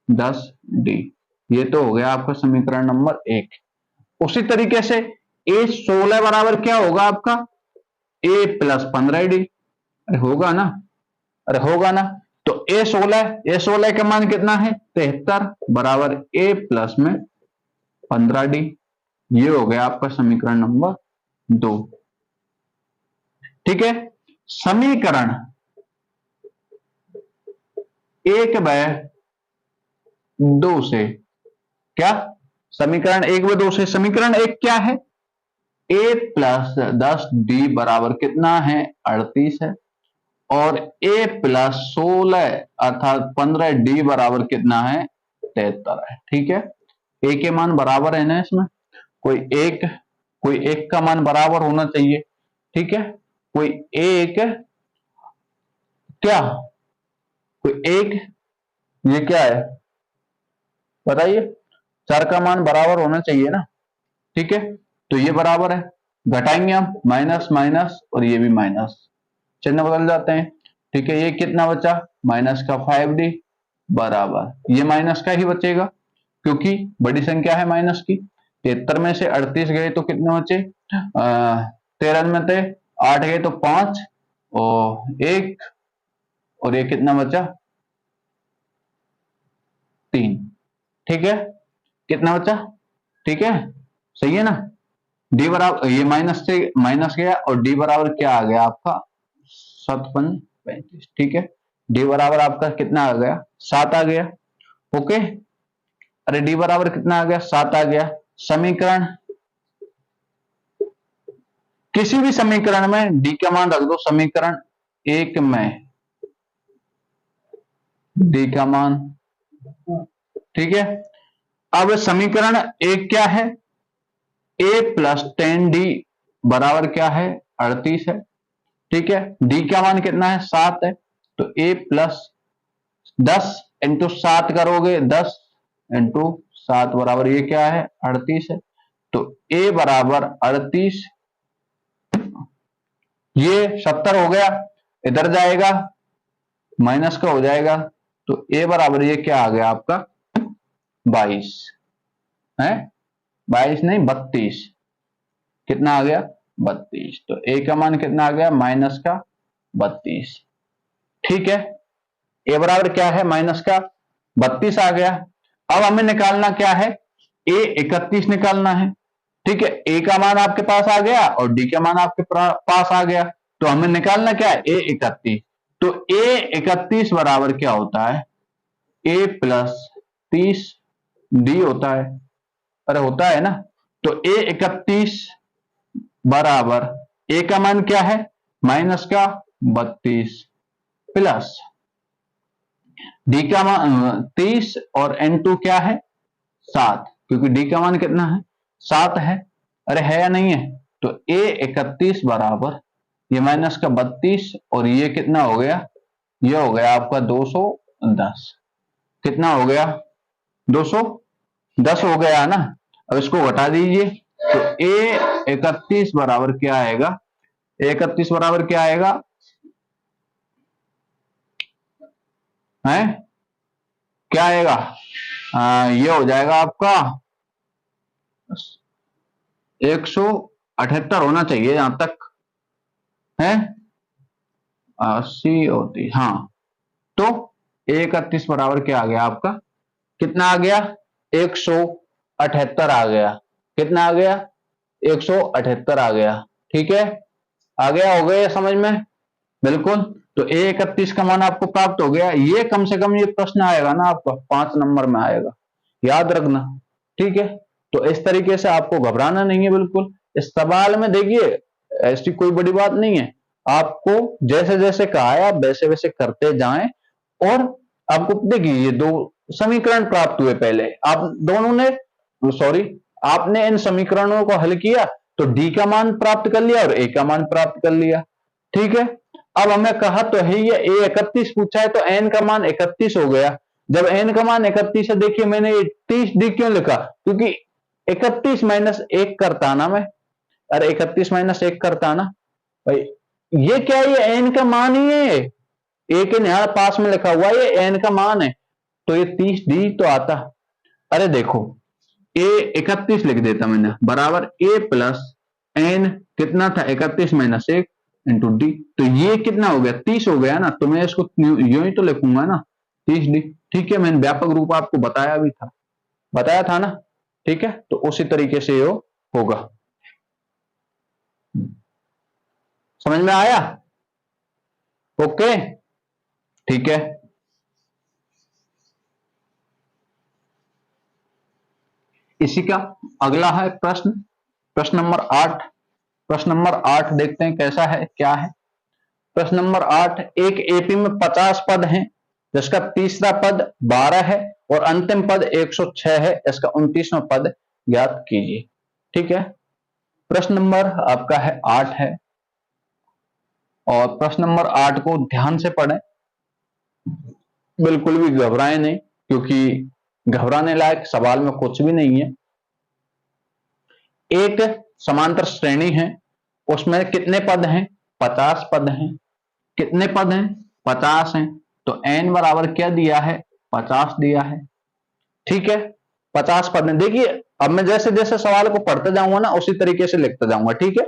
Speaker 1: 10 डी। ये तो हो गया आपका समीकरण नंबर 1। उसी तरीके से ए 16 बराबर क्या होगा आपका ए प्लस 15 डी। अरे होगा ना, अरे होगा ना। तो ए 16 का मान कितना है 73 बराबर ए प्लस में 15 डी। ये हो गया आपका समीकरण नंबर 2। ठीक है, समीकरण 1/2 से क्या, समीकरण 1/2 से समीकरण 1 क्या है ए प्लस 10 डी बराबर कितना है 38 है और ए प्लस 16 अर्थात 15 डी बराबर कितना है 73 है। ठीक है, ए के मान बराबर है ना, इसमें कोई एक का मान बराबर होना चाहिए। ठीक है, कोई एक क्या, कोई एक, ये क्या है बताइए, 4 का मान बराबर होना चाहिए ना। ठीक है, तो ये बराबर है, घटाएंगे हम माइनस माइनस और ये भी माइनस, चिन्ह बदल जाते हैं। ठीक है, ये कितना बचा माइनस का 5d बराबर ये माइनस का ही बचेगा क्योंकि बड़ी संख्या है माइनस की। 73 में से 38 गए तो कितने बचे 13 में थे 8 गए तो 5 और 1 और ये कितना बचा 3। ठीक है, कितना बचा, ठीक है सही है ना। डी बराबर ये माइनस से माइनस गया और डी बराबर क्या आ गया आपका 7×35। ठीक है, डी बराबर आपका कितना आ गया 7 आ गया। ओके, अरे डी बराबर कितना आ गया 7 आ गया। समीकरण किसी भी समीकरण में डी का मान रख दो, समीकरण 1 में डी का मान। ठीक है, अब समीकरण 1 क्या है ए प्लस 10d बराबर क्या है 38 है। ठीक है, डी का मान कितना है 7 है, तो ए प्लस 10 इंटू 7 करोगे 10 इंटू 7 बराबर ये क्या है 38 है। तो ए बराबर 38, ये 70 हो गया, इधर जाएगा माइनस का हो जाएगा। तो ए बराबर ये क्या आ गया आपका 22 है, 22 नहीं 32, कितना आ गया 32। तो ए का मान कितना आ गया माइनस का 32। ठीक है, ए बराबर क्या है माइनस का 32 आ गया। अब हमें निकालना क्या है ए 31 निकालना है। ठीक है, ए का मान आपके पास आ गया और डी का मान आपके पास आ गया, तो हमें निकालना क्या है ए 31। तो ए 31 बराबर क्या होता है ए प्लस 30 डी होता है, अरे होता है ना। तो ए 31 बराबर ए का मान क्या है माइनस का 32 प्लस डी का मान 30 और n2 क्या है 7, क्योंकि डी का मान कितना है 7 है। अरे है या नहीं है, तो ए 31 बराबर ये माइनस का 32 और ये कितना हो गया, ये हो गया आपका 210। कितना हो गया, 210 हो गया ना। अब इसको घटा दीजिए तो A31 बराबर क्या आएगा, A31 बराबर क्या आएगा है, क्या आएगा, ये हो जाएगा आपका 178 होना चाहिए यहां तक है, 80 होती, हाँ। तो 31 बराबर क्या आ गया आपका, कितना आ गया, 178 आ गया। कितना आ गया, 178 आ गया। ठीक है, आ गया, हो गया समझ में, बिल्कुल। तो A31 का मान आपको प्राप्त हो गया। ये कम से कम ये प्रश्न आएगा ना आपका 5 नंबर में आएगा, याद रखना। ठीक है, तो इस तरीके से आपको घबराना नहीं है बिल्कुल। इस सवाल में देखिए ऐसी कोई बड़ी बात नहीं है, आपको जैसे जैसे कहा है आप वैसे वैसे करते जाएं। और आपको देखिए ये दो समीकरण प्राप्त हुए, पहले आप दोनों ने, सॉरी, आपने इन समीकरणों को हल किया तो डी का मान प्राप्त कर लिया और ए का मान प्राप्त कर लिया। ठीक है, अब हमें कहा तो है ये A31 पूछा है तो n का मान 31 हो गया। जब n का मान 31 है, देखिए मैंने ये 30D क्यों लिखा, क्योंकि 31 माइनस 1 करता ना मैं, अरे 31 माइनस 1 करता ना भाई, ये क्या है, ये n का मान ही है, ए के यहाँ पास में लिखा हुआ ये n का मान है, तो ये 30D तो आता। अरे देखो A31 लिख देता मैंने बराबर A प्लस n, कितना था 31 माइनस 1 इंटू डी, तो ये कितना हो गया 30 हो गया ना, तो मैं इसको यूं ही तो लिखूंगा ना 30D। ठीक है, मैंने व्यापक रूप आपको बताया भी था, बताया था ना। ठीक है, तो उसी तरीके से ये होगा, समझ में आया, ओके। ठीक है, इसी का अगला है प्रश्न, प्रश्न नंबर 8। प्रश्न नंबर 8 देखते हैं कैसा है, क्या है। प्रश्न नंबर 8, एक एपी में 50 पद हैं जिसका तीसरा पद 12 है और अंतिम पद 106 है, इसका 29वां पद ज्ञात कीजिए। ठीक है, प्रश्न नंबर आपका है 8 है, और प्रश्न नंबर 8 को ध्यान से पढ़ें, बिल्कुल भी घबराएं नहीं, क्योंकि घबराने लायक सवाल में कुछ भी नहीं है। एक समांतर श्रेणी है, उसमें कितने पद हैं, 50 पद हैं। कितने पद हैं, 50 हैं, तो n बराबर क्या दिया है, 50 दिया है। ठीक है, 50 पद हैं। देखिए अब मैं जैसे जैसे सवाल को पढ़ते जाऊंगा ना उसी तरीके से लिखते जाऊंगा। ठीक है,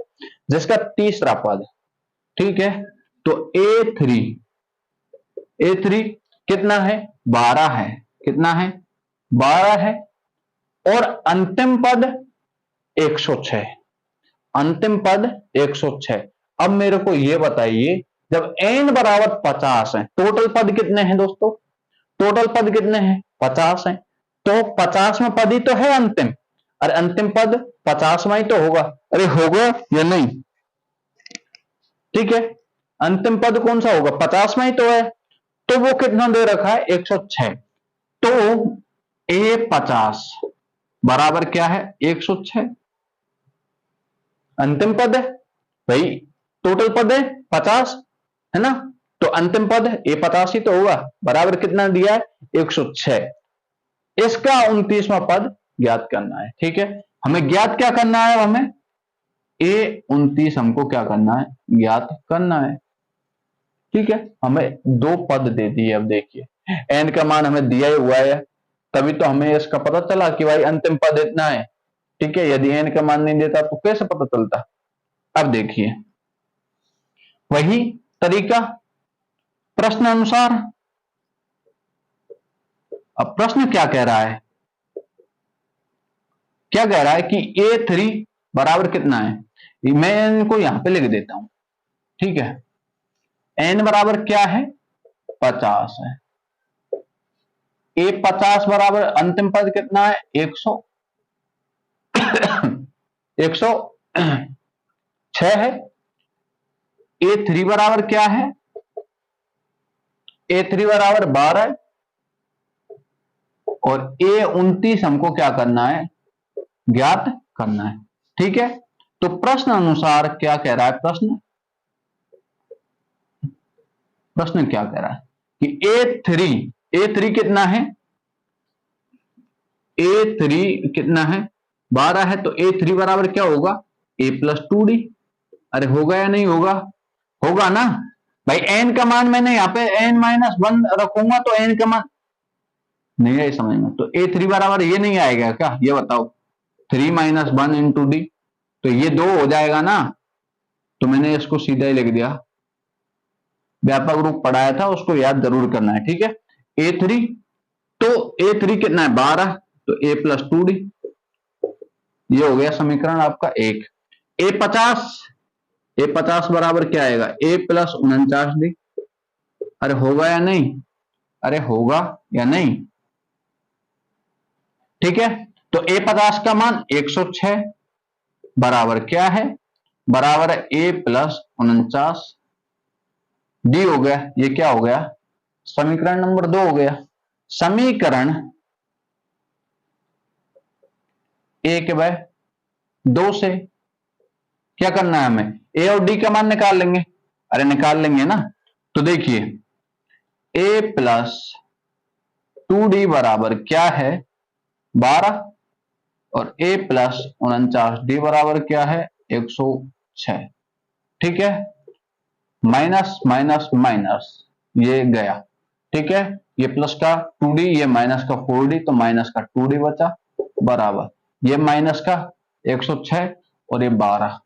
Speaker 1: जिसका तीसरा पद, ठीक है, तो A3 कितना है, 12 है, कितना है, 12 है, और अंतिम पद 106, अंतिम पद 106। अब मेरे को यह बताइए, जब n बराबर 50 है, टोटल पद कितने हैं दोस्तों, टोटल पद कितने हैं, 50 हैं, तो 50वां पद ही तो है अंतिम, अरे अंतिम पद 50वां ही तो होगा, अरे होगा या नहीं। ठीक है, अंतिम पद कौन सा होगा, 50वां ही तो है, तो वो कितना दे रखा है, 106। तो A50 बराबर क्या है, 106, अंतिम पद है भाई, टोटल पद है 50 है ना, तो अंतिम पद A50 ही तो होगा, बराबर कितना दिया है, 106। इसका 29वां पद ज्ञात करना है। ठीक है, हमें ज्ञात क्या करना है, हमें A29 हमको क्या करना है, ज्ञात करना है। ठीक है, हमें दो पद दे दिए, अब देखिए n का मान हमें दिया ही हुआ है, तभी तो हमें इसका पता चला कि भाई अंतिम पद इतना है। ठीक है, यदि n का मान नहीं देता तो कैसे पता चलता। अब देखिए वही तरीका प्रश्न अनुसार। अब प्रश्न क्या कह रहा है, क्या कह रहा है कि A3 बराबर कितना है, मैं इनको यहां पे लिख देता हूं। ठीक है, n बराबर क्या है, 50 है, A50 बराबर अंतिम पद कितना है, 100, 106 है। A3 बराबर क्या है, A3 बराबर 12 है, और A29 हमको क्या करना है, ज्ञात करना है। ठीक है, तो प्रश्न अनुसार क्या कह रहा है प्रश्न, प्रश्न क्या कह रहा है कि ए थ्री कितना है, ए3 कितना है, 12 है, तो ए3 बराबर क्या होगा, a+2d। अरे होगा या नहीं होगा, होगा ना भाई। एन का मान मैंने यहाँ पे n-1 रखूंगा तो एन का मान नहीं है समझ में, तो ए3 बराबर ये नहीं आएगा क्या, ये बताओ, 3-1 इंटू डी, तो ये 2 हो जाएगा ना। तो मैंने इसको सीधा ही लिख दिया, व्यापक रूप पढ़ाया था उसको याद जरूर करना है, ठीक है। ए3, तो ए3 कितना है 12, तो a+2d, ये हो गया समीकरण आपका एक। ए50 बराबर क्या आएगा, a+49d। अरे होगा या नहीं, अरे होगा या नहीं, ठीक है। तो a50 का मान 106 बराबर क्या है, बराबर है a+49 डी हो गया। ये क्या हो गया, समीकरण नंबर 2 हो गया। समीकरण 1/2 से क्या करना है हमें, ए और डी का मान निकाल लेंगे। अरे निकाल लेंगे ना, तो देखिए a+2d बराबर क्या है 12, और a+49d बराबर क्या है 106, ठीक है। माइनस माइनस माइनस ये गया, ठीक है। ये प्लस का 2d, ये माइनस का 4d, तो माइनस का 2d बचा, बराबर ये माइनस का 106 और ये 12,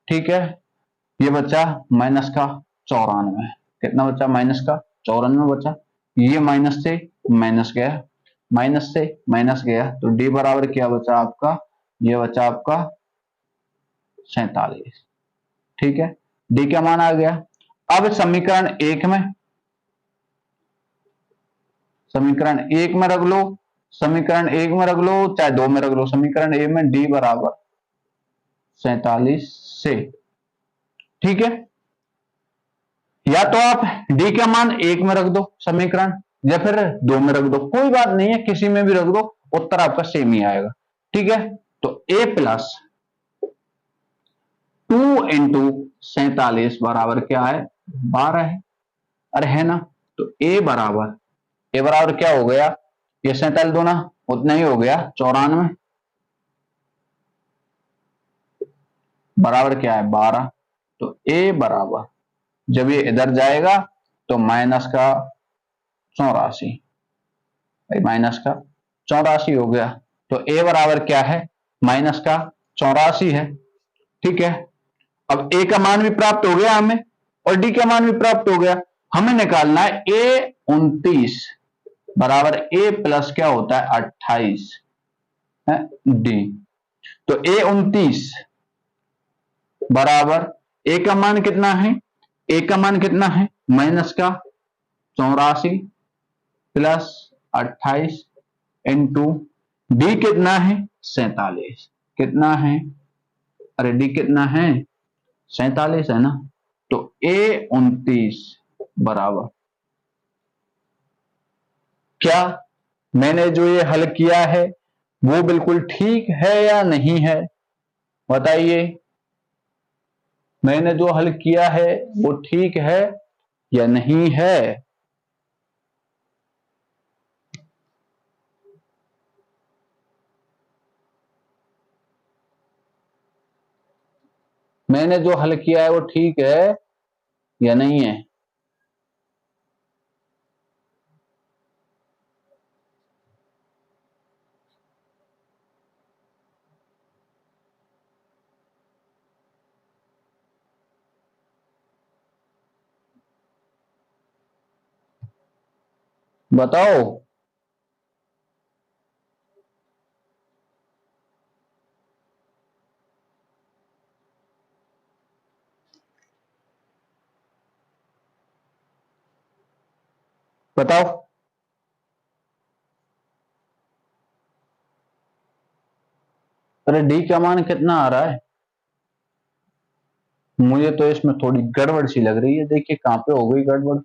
Speaker 1: ठीक है। ये बचा माइनस का 94, कितना बचा, माइनस का 94 बचा। ये माइनस से माइनस गया, माइनस से माइनस गया, तो डी बराबर क्या बचा आपका, ये बचा आपका 47, ठीक है। डी का मान आ गया। अब समीकरण एक में, समीकरण एक में रख लो, समीकरण एक में रख लो चाहे दो में रख लो, समीकरण ए में डी बराबर 47 से, ठीक है। या तो आप डी का मान एक में रख दो समीकरण, या फिर दो में रख दो, कोई बात नहीं है, किसी में भी रख दो, उत्तर आपका सेम ही आएगा, ठीक है। तो a+2 × 47 बराबर क्या है 12 है, अरे है ना। तो ए बराबर क्या हो गया, ये 47 दो ना, उतना ही हो गया 94, बराबर क्या है 12। तो ए बराबर, जब ये इधर जाएगा तो माइनस का 84, माइनस का 84 हो गया। तो ए बराबर क्या है, माइनस का 84 है, ठीक है। अब ए का मान भी प्राप्त हो गया हमें, और डी का मान भी प्राप्त हो गया। हमें निकालना है a29 बराबर a प्लस क्या होता है 28 है डी। तो a29 बराबर ए का मान कितना है, ए का मान कितना है माइनस का 84 प्लस 28 इंटू डी कितना है 47, कितना है, अरे डी कितना है 47 है ना। तो a29 बराबर क्या, मैंने जो ये हल किया है वो बिल्कुल ठीक है या नहीं है, बताइए। मैंने जो हल किया है वो ठीक है या नहीं है। मैंने जो हल किया है वो ठीक है या नहीं है। बताओ। बताओ। अरे डी का मान कितना आ रहा है, मुझे तो इसमें थोड़ी गड़बड़ सी लग रही है, देखिए कहां पे हो गई गड़बड़।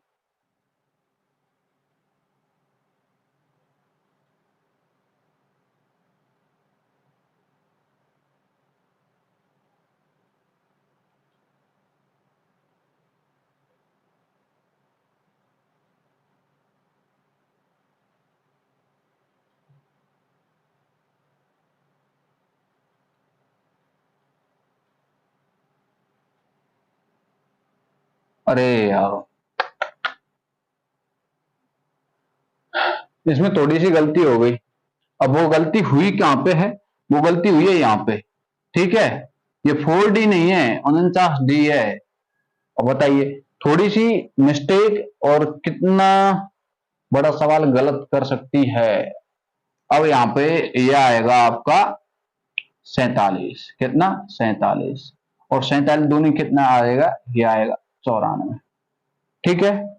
Speaker 1: अरे यार, इसमें थोड़ी सी गलती हो गई। अब वो गलती हुई कहां पे है? वो गलती हुई है यहाँ पे, ठीक है। ये 4D नहीं है, 49D है। अब बताइए, थोड़ी सी मिस्टेक और कितना बड़ा सवाल गलत कर सकती है। अब यहाँ पे ये आएगा आपका 47। कितना? 47। और 47 दूनी कितना आएगा? ये आएगा 94। ठीक है।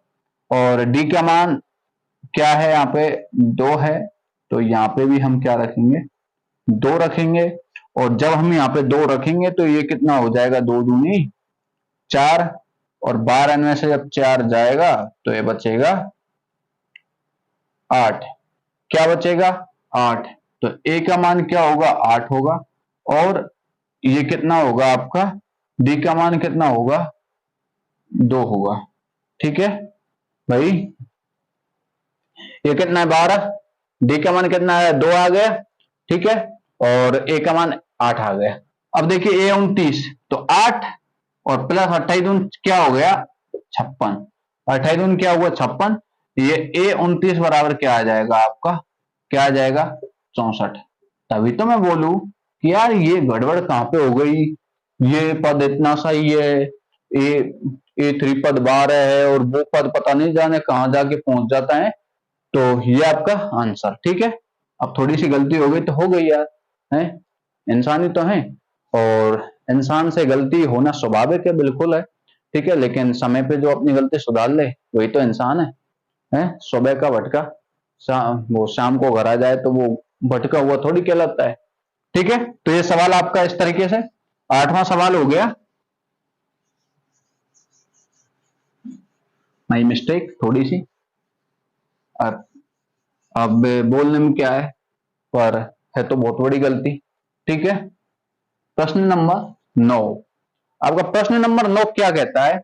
Speaker 1: और डी का मान क्या है? यहाँ पे 2 है, तो यहाँ पे भी हम क्या रखेंगे? 2 रखेंगे। और जब हम यहाँ पे 2 रखेंगे तो ये कितना हो जाएगा? 2 दूनी 4। और 12 में से जब 4 जाएगा तो ये बचेगा 8। क्या बचेगा? 8। तो ए का मान क्या होगा? 8 होगा। और ये कितना होगा आपका? डी का मान कितना होगा? 2 होगा। ठीक है भाई, ये कितना है? 12। डी का मान कितना है? 2 आ गया। ठीक है। और ए का मान 8 आ गया। अब देखिए, ए 29, तो 8 और प्लस 28 क्या हो गया? 56। 28 क्या हुआ? 56। ये ए 29 बराबर क्या आ जाएगा आपका? क्या आ जाएगा? 64। तभी तो मैं बोलूं कि यार ये गड़बड़ कहां पे हो गई। ये पद इतना सही है, ए 3 पद 12 है, और वो पद पता नहीं जाने कहां जाके पहुंच जाता है। तो ये आपका आंसर। ठीक है। अब थोड़ी सी गलती हो गई तो हो गई यार, है, इंसान ही तो है। और इंसान से गलती होना स्वाभाविक है, बिल्कुल है। ठीक है। लेकिन समय पे जो अपनी गलती सुधार ले वही तो इंसान है? सुबह का भटका वो शाम को घर आ जाए तो वो भटका हुआ थोड़ी कहलाता है। ठीक है। तो ये सवाल आपका इस तरीके से 8वां सवाल हो गया। माई मिस्टेक थोड़ी सी। अब बोलने में क्या है, पर है तो बहुत बड़ी गलती। ठीक है। प्रश्न नंबर 9। आपका प्रश्न नंबर 9 क्या कहता है?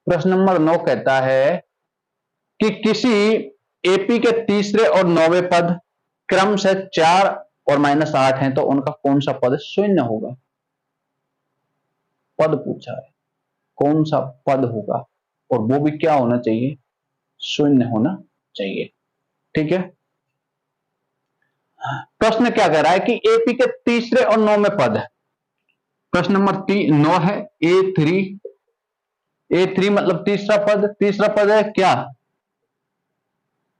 Speaker 1: प्रश्न नंबर 9 कहता है कि किसी एपी के तीसरे और 9वें पद क्रम से 4 और -8 हैं, तो उनका कौन सा पद शून्य होगा? पद पूछा है, कौन सा पद होगा, और वो भी क्या होना चाहिए? शून्य होना चाहिए। ठीक है। प्रश्न क्या कह रहा है कि एपी के तीसरे और 9वें पद, प्रश्न नंबर 9 है, ए3 मतलब तीसरा पद। तीसरा पद है क्या?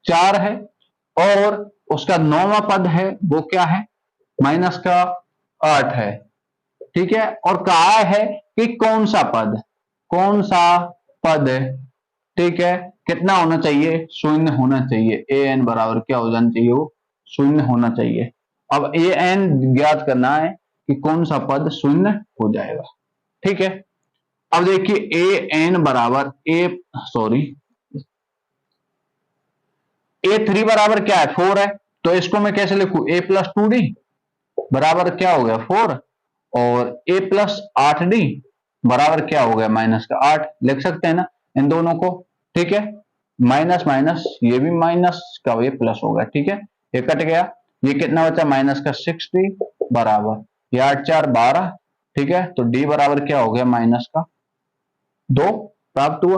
Speaker 1: 4 है। और उसका 9वां पद है वो क्या है? -8 है। ठीक है। और कहा है कि कौन सा पद, कौन सा पद, ठीक है, कितना होना चाहिए? शून्य होना चाहिए। ए एन बराबर क्या हो जाना चाहिए? वो शून्य होना चाहिए। अब ए एन ज्ञात करना है कि कौन सा पद शून्य हो जाएगा। ठीक है। अब देखिए, ए एन बराबर ए3 बराबर क्या है? 4 है। तो इसको मैं कैसे लिखूं? a+2d बराबर क्या हो गया? 4। और a+8d बराबर क्या हो गया? -8 लिख सकते हैं ना इन दोनों को। ठीक है। माइनस माइनस, ये भी माइनस का ये प्लस हो गया। ठीक है। ये कट गया। ये कितना बचा? -60 बराबर ये 8 4 12। ठीक है। तो डी बराबर क्या हो गया? -2 प्राप्त हुआ।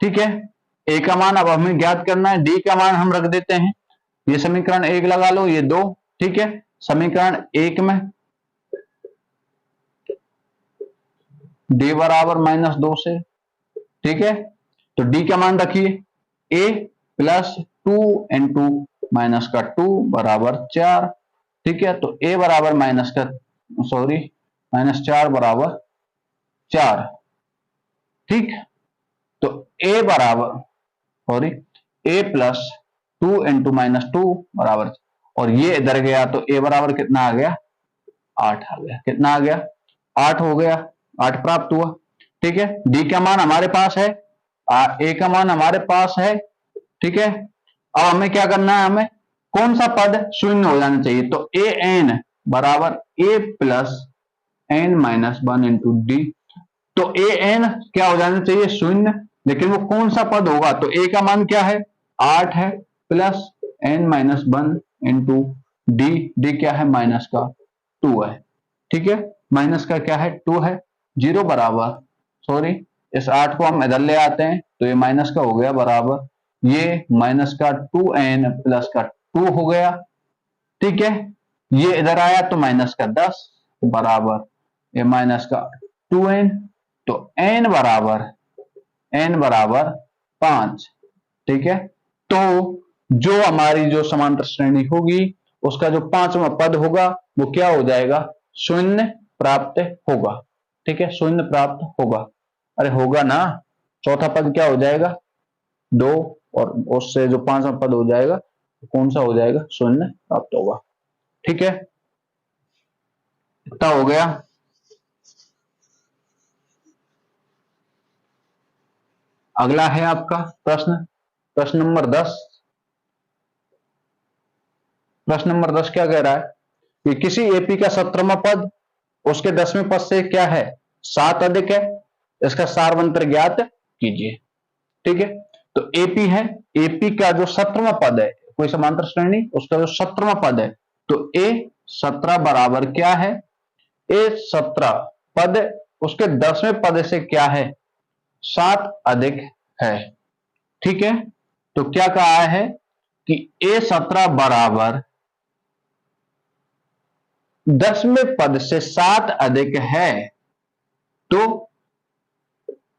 Speaker 1: ठीक है। ए का मान अब हमें ज्ञात करना है, डी का मान हम रख देते हैं। ये समीकरण 1 लगा लो, ये 2। ठीक है। समीकरण 1 में डी बराबर -2 से। ठीक है। तो डी का मान रखिए, ए +2 इंटू -2 बराबर 4। ठीक है। तो ए बराबर -4 बराबर 4। ठीक। तो ए बराबर A+2 इंटू -2 बराबर, और ये इधर गया तो ए बराबर कितना आ गया? 8 आ गया। कितना आ गया? 8 हो गया। 8 प्राप्त हुआ। ठीक है। डी का मान हमारे पास है, ए का मान हमारे पास है। ठीक है। अब हमें क्या करना है? हमें कौन सा पद शून्य हो जाना चाहिए? तो ए एन बराबर A+n-1 इंटू डी। तो ए एन क्या हो जाना चाहिए? शून्य। लेकिन वो कौन सा पद होगा? तो ए का मान क्या है? 8 है, +n-1 इंटू डी। डी क्या है? -2 है। ठीक है। माइनस का क्या है? 2 है। 0 बराबर इस 8 को हम इधर ले आते हैं तो ये माइनस का हो गया बराबर, ये माइनस का 2n प्लस का 2 हो गया। ठीक है, ये इधर आया तो माइनस का 10 बराबर ये माइनस का 2n, तो n बराबर 5। ठीक है, तो जो हमारी जो समांतर श्रेणी होगी उसका जो पांचवा पद होगा वो क्या हो जाएगा, शून्य प्राप्त होगा। ठीक है, शून्य प्राप्त होगा। अरे होगा ना, चौथा पद क्या हो जाएगा 2, और उससे जो पांचवा पद हो जाएगा कौन सा हो जाएगा, शून्य प्राप्त होगा। ठीक है, इतना हो गया। अगला है आपका प्रश्न, प्रश्न नंबर 10। प्रश्न नंबर 10 क्या कह रहा है कि किसी एपी का 17वां पद उसके 10वें पद से क्या है 7 अधिक है, इसका सारवंतर ज्ञात कीजिए। ठीक है, तो एपी है, एपी का जो 17वां पद है, कोई समांतर श्रेणी उसका जो 17वां पद है, तो ए 17 बराबर क्या है, ए 17 पद उसके 10वें पद से क्या है 7 अधिक है। ठीक है, तो क्या कहा है कि ए 17 बराबर 10वें पद से 7 अधिक है, तो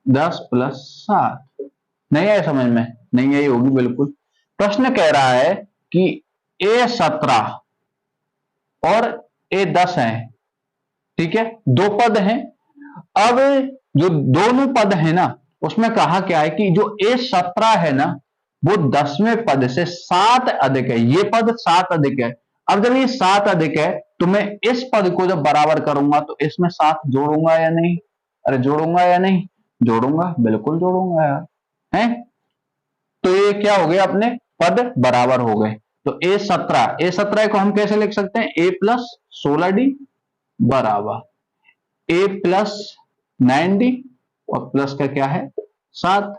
Speaker 1: 10 प्लस 7। नहीं आया समझ में, नहीं आई होगी बिल्कुल। प्रश्न कह रहा है कि ए 17 और ए 10 है। ठीक है, दो पद हैं। अब जो दोनों पद है ना उसमें कहा क्या है कि जो ए 17 है ना वो 10वें पद से 7 अधिक है, ये पद 7 अधिक है। अब जब ये 7 अधिक है तो मैं इस पद को जब बराबर करूंगा तो इसमें 7 जोड़ूंगा या नहीं, अरे जोड़ूंगा या नहीं, जोड़ूंगा, बिल्कुल जोड़ूंगा यार, है। तो ये क्या हो गया, अपने पद बराबर हो गए। तो ए 17 को हम कैसे लिख सकते हैं, ए प्लस 16d बराबर ए प्लस 9d और प्लस का क्या है 7।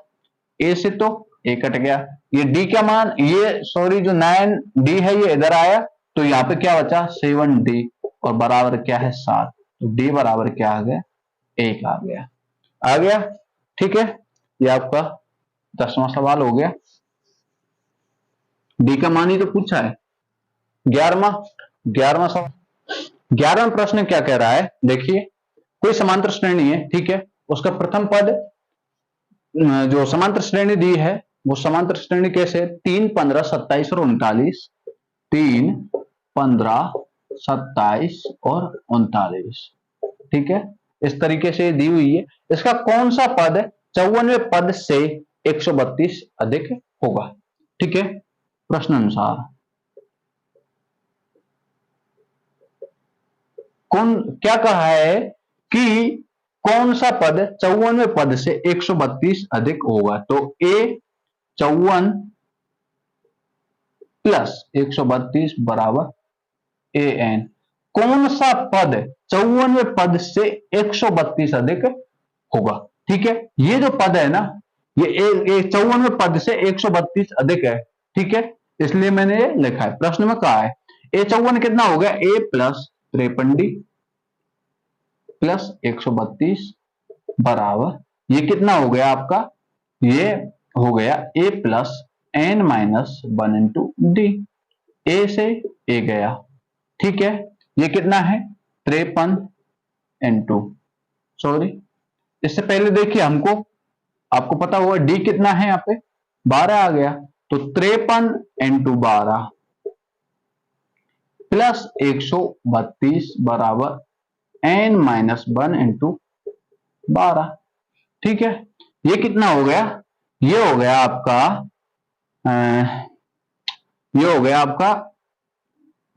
Speaker 1: ए से तो ए कट गया, ये डी का मान, ये सॉरी जो 9d है ये इधर आया तो यहाँ पे क्या बचा 7d और बराबर क्या है 7। तो डी बराबर क्या आ गया 1 आ गया, आ गया। ठीक है, ये आपका 10वां सवाल हो गया। डी का मान ही तो पूछा है। 11वां सवाल, 11वां प्रश्न क्या कह रहा है, देखिए कोई समांतर श्रेणी है। ठीक है, उसका प्रथम पद जो समांतर श्रेणी दी है वो समांतर श्रेणी कैसे, 3, 15, 27 और 39, 3, 15, 27 और 39। ठीक है, इस तरीके से दी हुई है। इसका कौन सा पद 54वें पद से 132 अधिक होगा। ठीक है, प्रश्न अनुसार कौन क्या कहा है कि कौन सा पद 54वें पद से 132 अधिक होगा। तो ए 54 प्लस 132 बराबर ए एन। कौन सा पद 54वें पद से 132 अधिक होगा। ठीक है, ये जो पद है ना ये 54वें पद से 132 अधिक है। ठीक है, इसलिए मैंने ये लिखा है, प्रश्न में कहा है ए 54 कितना हो गया, ए प्लस 53d प्लस 132 बराबर ये कितना हो गया आपका, ये हो गया a plus n minus 1 into d. A से ए गया। ठीक है, ये कितना है 53 इंटू, सॉरी इससे पहले देखिए हमको, आपको पता होगा डी कितना है यहाँ पे 12 आ गया, तो 53 इंटू 12 प्लस 132 बराबर एन माइनस 1 इंटू 12। ठीक है, ये कितना हो गया, ये हो गया आपका ये हो गया आपका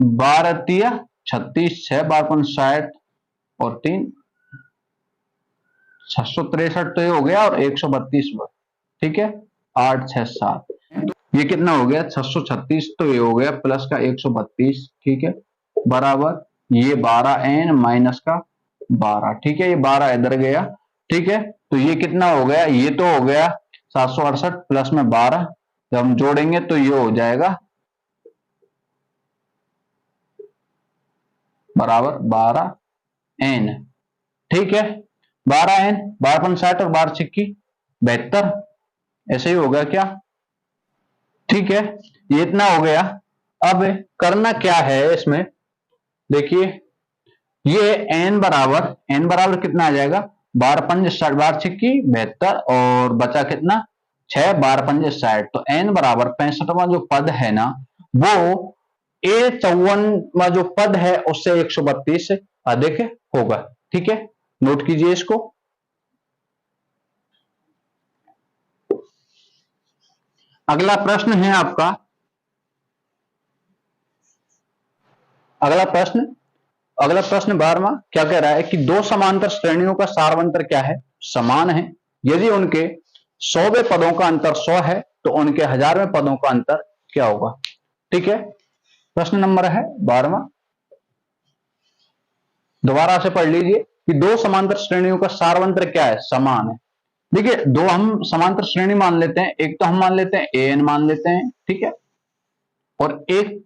Speaker 1: 12 तिया 36, 6 12 60 और 3 663 तो ये हो गया, और 132 ठीक है 8 6 7, ये कितना हो गया 636, तो ये हो गया प्लस का 132। ठीक है, बराबर ये 12n माइनस का 12। ठीक है, ये 12 इधर गया। ठीक है, तो ये कितना हो गया, ये तो हो गया 768 प्लस में 12, जब हम जोड़ेंगे तो ये हो जाएगा बराबर 12n। ठीक है, 12n, 12×5 और 12×6 72, ऐसे ही होगा क्या? ठीक है, ये इतना हो गया। अब करना क्या है इसमें, देखिए ये n बराबर कितना आ जाएगा, 12×5 12×6 72 और बचा कितना 6, 12×5 तो n बराबर 65वां जो पद है ना वो A54वां जो पद है उससे 132 से अधिक होगा। ठीक है, नोट कीजिए इसको। अगला प्रश्न है आपका, अगला प्रश्न 12वां क्या कह रहा है कि दो समांतर श्रेणियों का सारवंतर क्या है, समान है। यदि उनके 100वें पदों का अंतर 100 है तो उनके 1000वें पदों का अंतर क्या होगा। ठीक है, प्रश्न नंबर है 12वां, दोबारा से पढ़ लीजिए कि दो समांतर श्रेणियों का सारवंतर क्या है, समान है। देखिए दो हम समांतर श्रेणी मान लेते हैं, एक तो हम मान लेते हैं an मान लेते हैं, ठीक है, और एक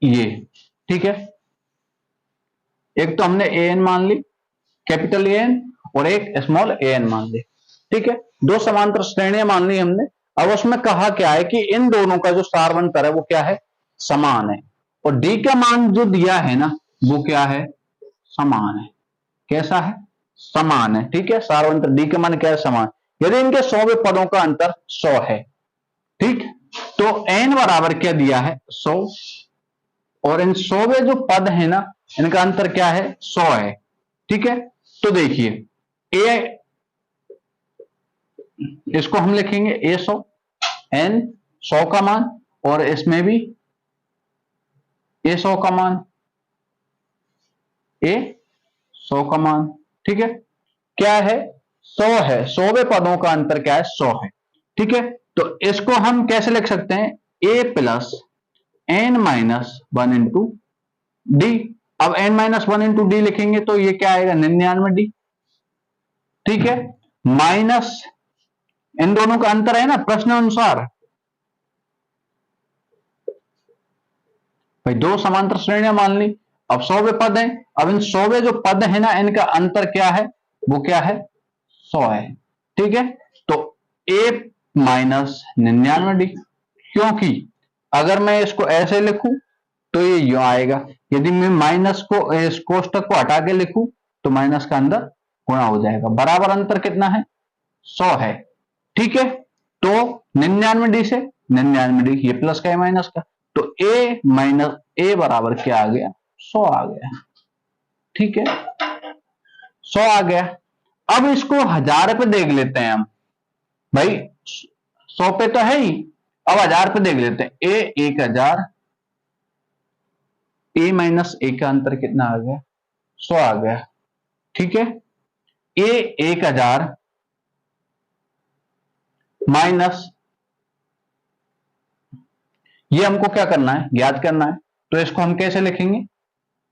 Speaker 1: ये, ठीक है, एक तो हमने an मान ली, कैपिटल an, और एक स्मॉल an मान ली। ठीक है, दो समांतर श्रेणियां मान ली हमने। अब उसमें कहा क्या है कि इन दोनों का जो सारवंतर है वो क्या है, समान है, और d का मान जो दिया है ना वो क्या है, समान है। कैसा है, समान है। ठीक है, सारवंतर d का मान क्या है, समान। यदि इनके 100वें पदों का अंतर 100 है, ठीक, तो n बराबर क्या दिया है, 100, और इन 100वें जो पद है ना इनका अंतर क्या है, 100 है। ठीक है, तो देखिए a, इसको हम लिखेंगे a 100, n 100 का मान, और इसमें भी a 100 का मान, a 100 का मान। ठीक है, क्या है, 100 है, 100वें पदों का अंतर क्या है, 100 है। ठीक है, तो इसको हम कैसे लिख सकते हैं, a plus n minus 1 into d. अब n माइनस 1 इंटू डी लिखेंगे तो ये क्या आएगा, 99d। ठीक है, माइनस इन दोनों का अंतर है ना प्रश्न अनुसार, भाई दो समांतर श्रेणियां मान ली, अब 100वें पद हैं, अब इन 100वें जो पद है ना इनका अंतर क्या है, वो क्या है, 100 है। ठीक है, तो a माइनस 99d, क्योंकि अगर मैं इसको ऐसे लिखूं तो ये यूं आएगा, यदि मैं माइनस को इस कोष्टक को हटा के लिखूं तो माइनस का अंदर गुणा हो जाएगा, बराबर अंतर कितना है, 100 है। ठीक है, तो 99d से 99d, ये प्लस का है माइनस का, तो a माइनस a बराबर क्या आ गया, 100 आ गया। ठीक है, 100 आ गया। अब इसको 1000 पे देख लेते हैं हम, भाई 100 पे तो है ही, अब 1000 पे देख लेते हैं, a 1000, a माइनस a का अंतर कितना आ गया, 100 आ गया। ठीक है, a 1000 माइनस, ये हमको क्या करना है, ज्ञात करना है, तो इसको हम कैसे लिखेंगे,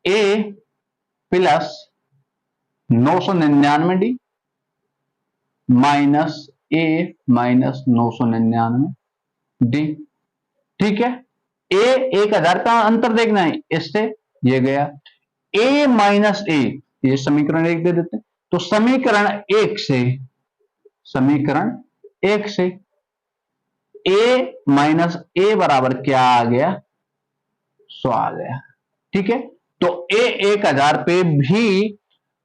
Speaker 1: a plus 999d minus a minus 999d। ठीक है, a 1000 का अंतर देखना है, इससे ये गया, a माइनस a, ये समीकरण 1 दे देते हैं, तो समीकरण 1 से a माइनस a बराबर क्या आ गया, 100 आ गया। ठीक है, तो a 1000 पे भी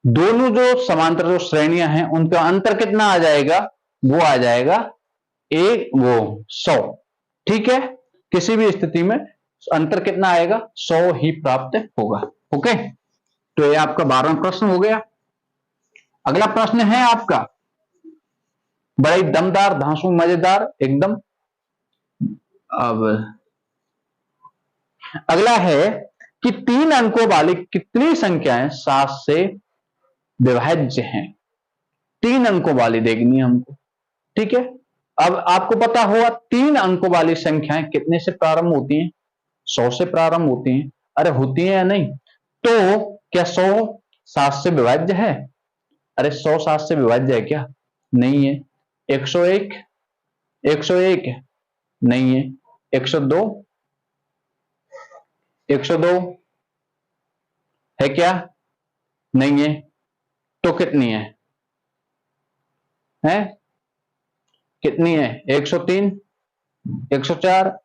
Speaker 1: दोनों जो समांतर जो श्रेणियां हैं उनका अंतर कितना आ जाएगा, वो आ जाएगा वो 100। ठीक है, किसी भी स्थिति में अंतर कितना आएगा, 100 ही प्राप्त होगा। ओके, तो ये आपका 12वां प्रश्न हो गया। अगला प्रश्न है आपका बड़ा ही दमदार, धांसू, मजेदार एकदम। अब अगला है कि 3 अंकों वाली कितनी संख्याएं 7 से विभाज्य हैं, 3 अंकों वाली देखनी है हमको। ठीक है, अब आपको पता होगा 3 अंकों वाली संख्याएं कितने से प्रारंभ होती हैं, 100 से प्रारंभ होती हैं। अरे होती हैं या नहीं, तो क्या 100 7 से विभाज्य है, अरे 100 7 से विभाज्य है क्या, नहीं है। 101 नहीं है। 102 है क्या, नहीं है, तो कितनी है, है कितनी है? 103, 104,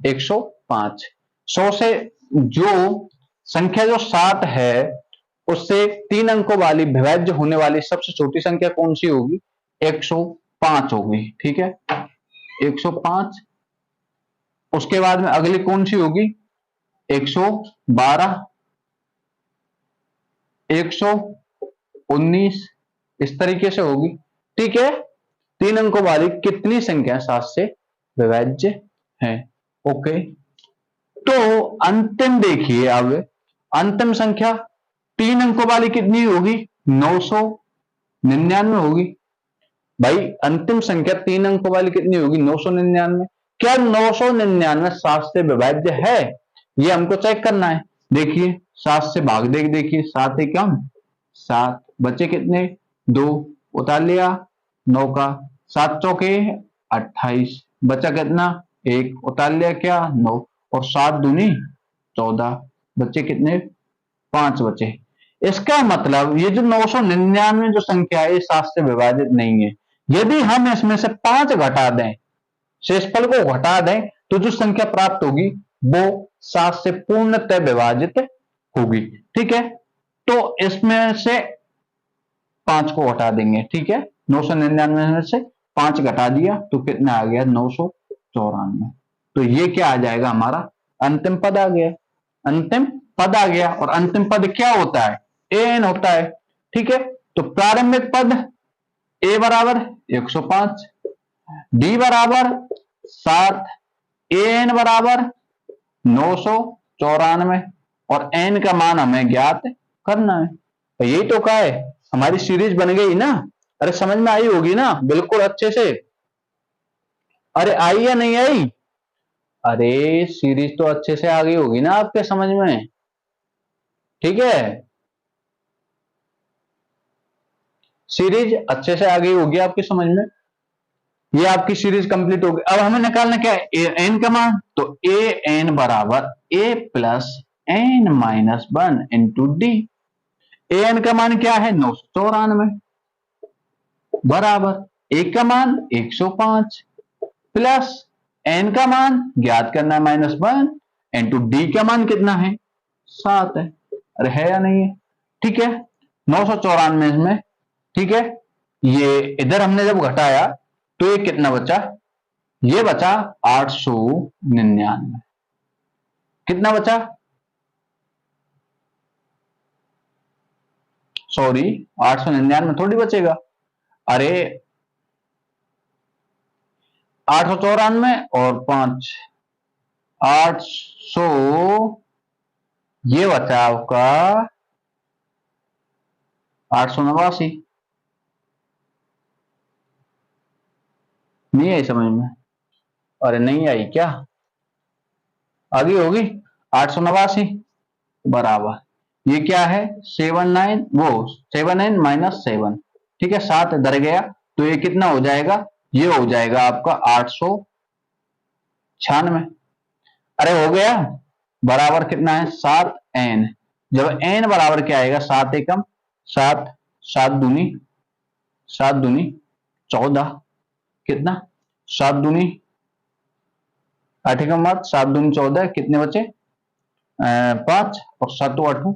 Speaker 1: 105। 100 से जो संख्या जो 7 है उससे 3 अंकों वाली विभाज्य होने वाली सबसे छोटी संख्या कौन सी होगी? 105 होगी। ठीक है, 105। उसके बाद में अगली कौन सी होगी? 112, 119, इस तरीके से होगी। ठीक है, 3 अंकों वाली कितनी संख्या 7 से विभाज्य है? ओके, तो अंतिम देखिए, अब अंतिम संख्या 3 अंकों वाली कितनी होगी? 999 होगी। भाई अंतिम संख्या 3 अंकों वाली कितनी होगी? 999। क्या 999 7 से विभाज्य है? ये हमको चेक करना है। देखिए 7 से भाग दे, देखिए 7 एकम 7, बचे कितने? 2, उतार लिया 9 का, 7 चौके 28, बचा कितना? 1, उतार लिया क्या? 9, और 7 दूनी 14, बचे कितने? 5 बचे। इसका मतलब ये जो 999 जो संख्या है 7 से विभाजित नहीं है। यदि हम इसमें से 5 घटा दें, शेषफल को घटा दें, तो जो संख्या प्राप्त होगी वो 7 से पूर्णतः विभाजित होगी। ठीक है, तो इसमें से 5 को घटा देंगे। ठीक है, 999 में से 5 घटा दिया तो कितना आ गया? 994। तो ये क्या आ जाएगा? हमारा अंतिम पद आ गया। अंतिम पद आ गया, और अंतिम पद क्या होता है? an होता है। ठीक है, तो प्रारंभिक पद a बराबर 105, d बराबर 7, an बराबर 994, और n का मान हमें ज्ञात करना है। तो यही तो कहा है, हमारी सीरीज बन गई ना। अरे समझ में आई होगी ना बिल्कुल अच्छे से? अरे आई या नहीं आई? अरे सीरीज तो अच्छे से आ गई होगी ना आपके समझ में? ठीक है, सीरीज अच्छे से आ गई होगी आपकी समझ में। ये आपकी सीरीज कंप्लीट होगी। अब हमें निकालना क्या है? एन का मान। तो ए एन बराबर a plus n minus 1 into d. A n का मान क्या है? 994, बराबर ए का मान 105 प्लस एन का मान ज्ञात करना है -1 इंटू डी का मान कितना है? 7 है। अरे है या नहीं है? ठीक है, 994 में। ठीक है, ये इधर हमने जब घटाया तो ये कितना बचा? ये बचा 899। कितना बचा? सॉरी, 899 थोड़ी बचेगा। अरे 894 और 5, 800, ये बचा आपका 889। नहीं आई समझ में? अरे नहीं आई क्या? आगे होगी 889 बराबर ये क्या है? 79, वो 79 माइनस 7। ठीक है, 7 इधर गया तो ये कितना हो जाएगा? ये हो जाएगा आपका 896। अरे हो गया, बराबर कितना है? 7n। जब n बराबर क्या आएगा? 7 एकम 7, 7 दूनी 14, कितना? 7 दूनी 8 एकम 8, 7 दूनी 14, कितने बचे? 5, और 7 8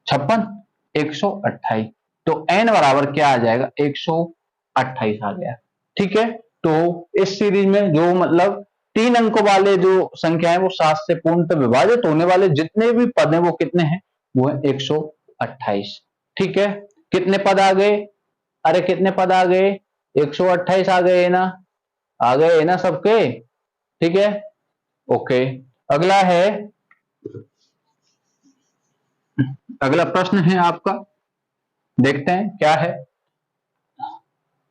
Speaker 1: 56, 128। तो n बराबर क्या आ जाएगा? 128 आ गया। ठीक है, तो इस सीरीज में जो मतलब 3 अंकों वाले जो संख्या है वो 7 से पूर्णतः विभाजित होने वाले जितने भी पद हैं वो कितने हैं? वो है 128। ठीक है, कितने पद आ गए? अरे कितने पद आ गए? 128 आ गए ना? आ गए ना सबके? ठीक है, ओके। अगला है, अगला प्रश्न है आपका, देखते हैं क्या है।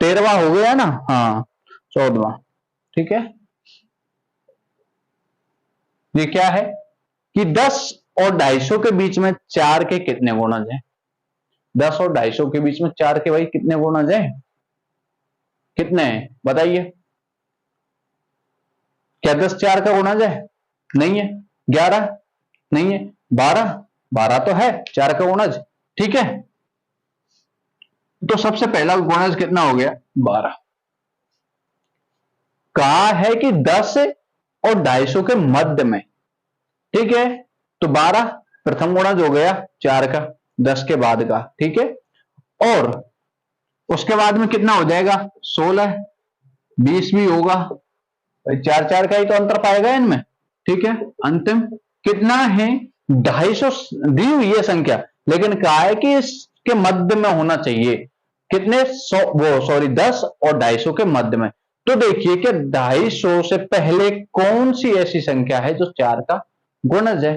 Speaker 1: 13वां हो गया ना? हाँ, 14वां। ठीक है, ये क्या है कि 10 और 250 के बीच में 4 के कितने गुणज हैं? 10 और 250 के बीच में 4 के भाई कितने गुणज हैं? कितने हैं बताइए? क्या 10 4 का गुणज है? नहीं है। 11 नहीं है। 12 12 तो है 4 का गुणज। ठीक है, तो सबसे पहला गुणज कितना हो गया? 12। कहा है कि 10 और 250 के मध्य में, ठीक है, तो 12 प्रथम गुणज हो गया 4 का, 10 के बाद का, ठीक है, और उसके बाद में कितना हो जाएगा? 16, 20 भी होगा, 4 का ही तो अंतर पाएगा इनमें, ठीक है। अंतिम कितना है? 250 दी हुई है संख्या, लेकिन कहा है कि इसके मध्य में होना चाहिए, कितने? 10 और 250 के मध्य में। तो देखिए कि 250 से पहले कौन सी ऐसी संख्या है जो 4 का गुणज है?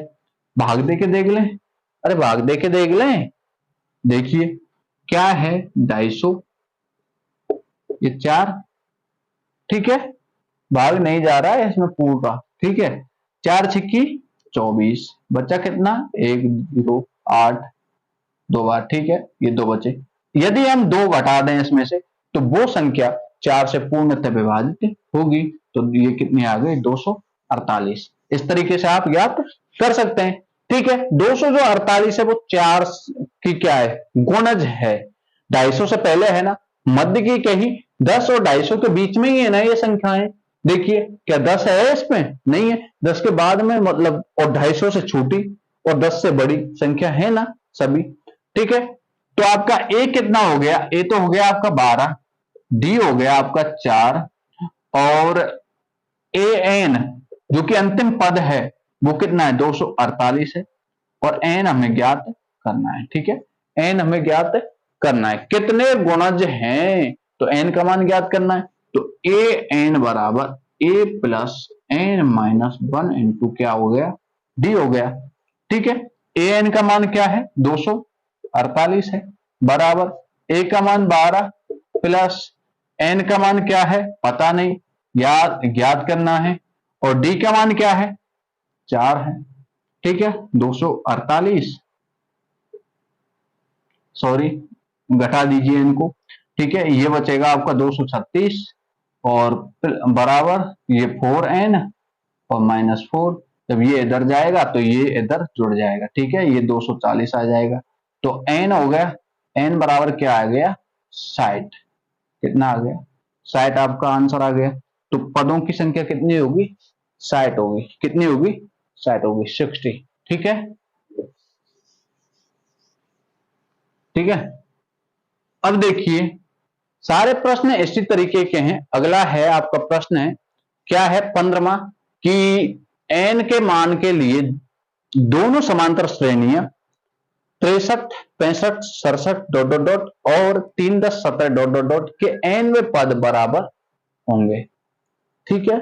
Speaker 1: भाग दे के देख लें। अरे भाग दे के देख लें। देखिए क्या है? 250, ये 4, ठीक है, भाग नहीं जा रहा है इसमें पूरा, ठीक है। 4 छिक्की 24, बचा कितना? 1 0 8, 2 बार, ठीक है, ये 2 बचे। यदि हम 2 घटा दें इसमें से तो वो संख्या 4 से पूर्णतः विभाजित होगी, तो ये कितनी आ गई? 248। इस तरीके से आप ज्ञात कर सकते हैं, ठीक है। 200 जो 48 है वो 4 की क्या है? गुणज है। 250 से पहले है ना, मध्य की कहीं 10 और 250 के बीच में ही है ना ये संख्याएं। देखिए क्या 10 है इसमें? नहीं है। 10 के बाद में मतलब, और 250 से छोटी और 10 से बड़ी संख्या है ना सभी, ठीक है। तो आपका ए कितना हो गया? ए तो हो गया आपका 12, डी हो गया आपका 4, और ए एन जो कि अंतिम पद है वो कितना है? 248 है, और एन हमें ज्ञात करना है, ठीक है। एन हमें ज्ञात करना है, कितने गुणज हैं, तो एन का मान ज्ञात करना है। तो ए एन बराबर a plus n minus 1 into क्या हो गया? डी हो गया, ठीक है। ए एन का मान क्या है? 248 है, बराबर ए का मान 12 प्लस एन का मान क्या है? पता नहीं, ज्ञात करना है, और डी का मान क्या है? 4 है, ठीक है। 248, सॉरी घटा दीजिए इनको, ठीक है, ये बचेगा आपका 236, और बराबर ये 4n और -4, जब ये इधर जाएगा तो ये इधर जुड़ जाएगा, ठीक है, ये 240 आ जाएगा। तो n हो गया, n बराबर क्या आ गया? 60। कितना आ गया? 60 आपका आंसर आ गया। तो पदों की संख्या कितनी होगी? 60 होगी। कितनी होगी? 60 होगी, 60, ठीक है, ठीक है। अब देखिए सारे प्रश्न इसी तरीके के हैं। अगला है आपका प्रश्न है, क्या है? 15वां, कि n के मान के लिए दोनों समांतर श्रेणियां 63, 65, 67 डॉट डॉट डॉट और 3 10 17 डॉट डॉट डॉट के nवें पद बराबर होंगे, ठीक है।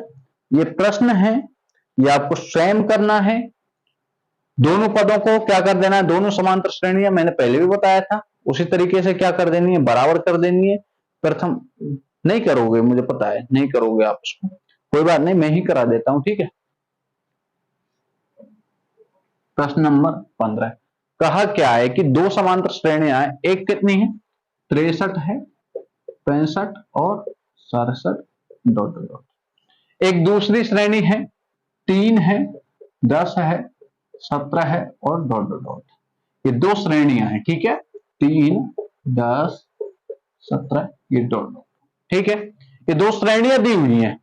Speaker 1: ये प्रश्न है, ये आपको स्वयं करना है। दोनों पदों को क्या कर देना है? दोनों समांतर श्रेणियां मैंने पहले भी बताया था, उसी तरीके से क्या कर देनी है? बराबर कर देनी है। प्रथम नहीं करोगे, मुझे पता है नहीं करोगे आप उसको, कोई बात नहीं, मैं ही करा देता हूं, ठीक है। प्रश्न नंबर 15, कहा क्या है कि दो समांतर श्रेणियां हैं, एक कितनी है? 63 है, 65 और 67 डॉट डॉट। एक दूसरी श्रेणी है, 3 है, 10 है, 17 है और डॉट डॉट डॉट। ये दो श्रेणियां हैं, ठीक है, 3 10 17 ये डॉट डॉट, ठीक है। ये दो श्रेणियां दी हुई हैं,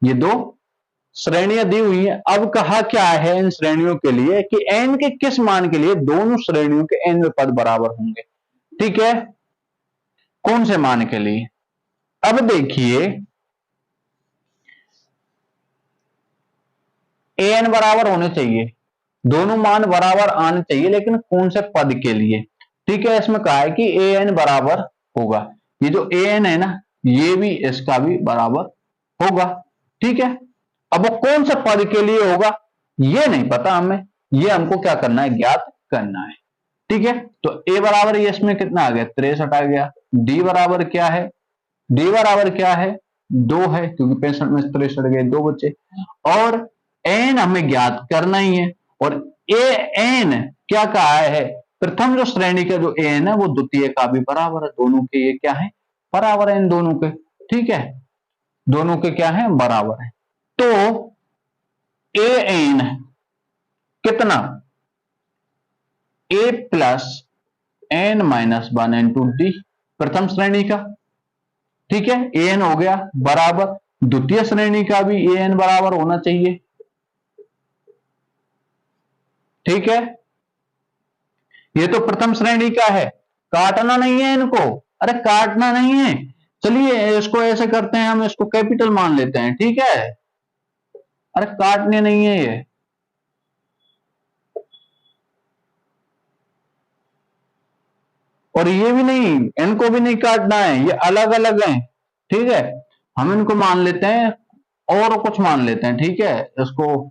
Speaker 1: ये दो श्रेणियां दी हुई हैं। अब कहा क्या है इन श्रेणियों के लिए कि n के किस मान के लिए दोनों श्रेणियों के n पद बराबर होंगे, ठीक है, कौन से मान के लिए? अब देखिए an बराबर होने चाहिए, दोनों मान बराबर आने चाहिए, लेकिन कौन से पद के लिए? ठीक है, इसमें कहा है कि an बराबर होगा, ये जो an है ना, ये भी इसका भी बराबर होगा, ठीक है। अब वो कौन से पद के लिए होगा ये नहीं पता हमें, ये हमको क्या करना है? ज्ञात करना है, ठीक है। तो a बराबर ये इसमें कितना आ गया? 63 आ गया। d बराबर क्या है? d बराबर क्या है? 2 है, क्योंकि 65 में 63 गए, 2 बचे। और n हमें ज्ञात करना ही है, और an क्या कहा है? प्रथम जो श्रेणी का जो an है वो द्वितीय का भी बराबर है, दोनों के ये क्या है? बराबर है इन दोनों के, ठीक है, दोनों के क्या है? बराबर है। तो an कितना? a plus n minus one into D प्रथम श्रेणी का, ठीक है, an हो गया बराबर द्वितीय श्रेणी का भी an बराबर होना चाहिए, ठीक है। ये तो प्रथम श्रेणी का है, काटना नहीं है इनको, अरे काटना नहीं है, चलिए इसको ऐसे करते हैं, हम इसको कैपिटल मान लेते हैं, ठीक है, अरे काटने नहीं है ये, और ये भी नहीं, इनको भी नहीं काटना है, ये अलग अलग हैं, ठीक है। हम इनको मान लेते हैं और कुछ मान लेते हैं, ठीक है, इसको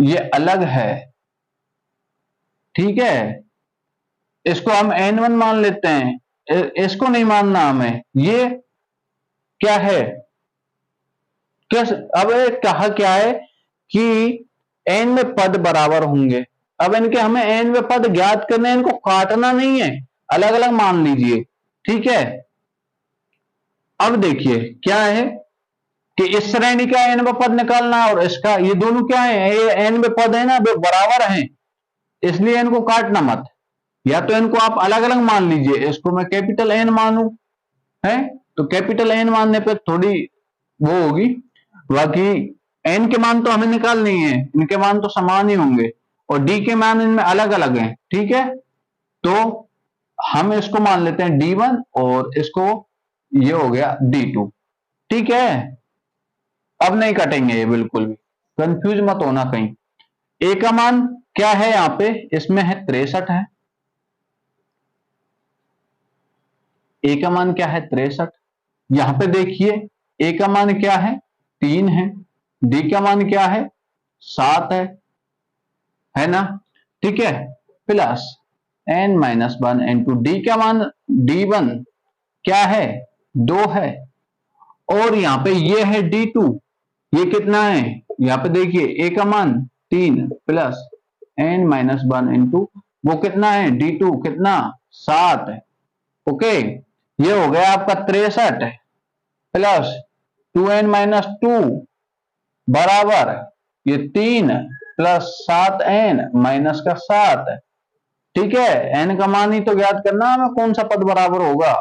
Speaker 1: ये अलग है, ठीक है, इसको हम n1 मान लेते हैं, इसको नहीं मानना हमें, ये क्या है, अब कहा क्या है कि n में पद बराबर होंगे, अब इनके हमें n में पद ज्ञात करने हैं, इनको काटना नहीं है, अलग अलग मान लीजिए, ठीक है। अब देखिए क्या है कि इस श्रेणी का n में पद निकालना है और इसका, ये दोनों क्या है, ये n में पद है ना, वे बराबर हैं, इसलिए इनको काटना मत, या तो इनको आप अलग अलग मान लीजिए, इसको मैं कैपिटल N मानू है, तो कैपिटल N मानने पे थोड़ी वो होगी, बाकी n के मान तो हमें निकाल नहीं है, इनके मान तो समान ही होंगे और d के मान इनमें अलग अलग हैं, ठीक है। तो हम इसको मान लेते हैं d1 और इसको ये हो गया d2, ठीक है। अब नहीं कटेंगे ये बिल्कुल भी, कंफ्यूज मत होना कहीं। a का मान क्या है, यहां पे इसमें है 63 है, a का मान क्या है 63, यहां पे देखिए a का मान क्या है 3 है, d का मान क्या है 7 है ना, ठीक है, plus n minus one into D का मान d1 क्या है 2 है, और यहां पे ये है d2, ये कितना है, यहां पे देखिए a का मान 3 plus n minus one into वो कितना है d2 कितना 7 है, ओके। ये हो गया आपका 63 प्लस 2n माइनस 2 बराबर ये 3 प्लस 7n माइनस का 7, ठीक है। n का मान ही तो ज्ञात करना हमें, कौन सा पद बराबर होगा,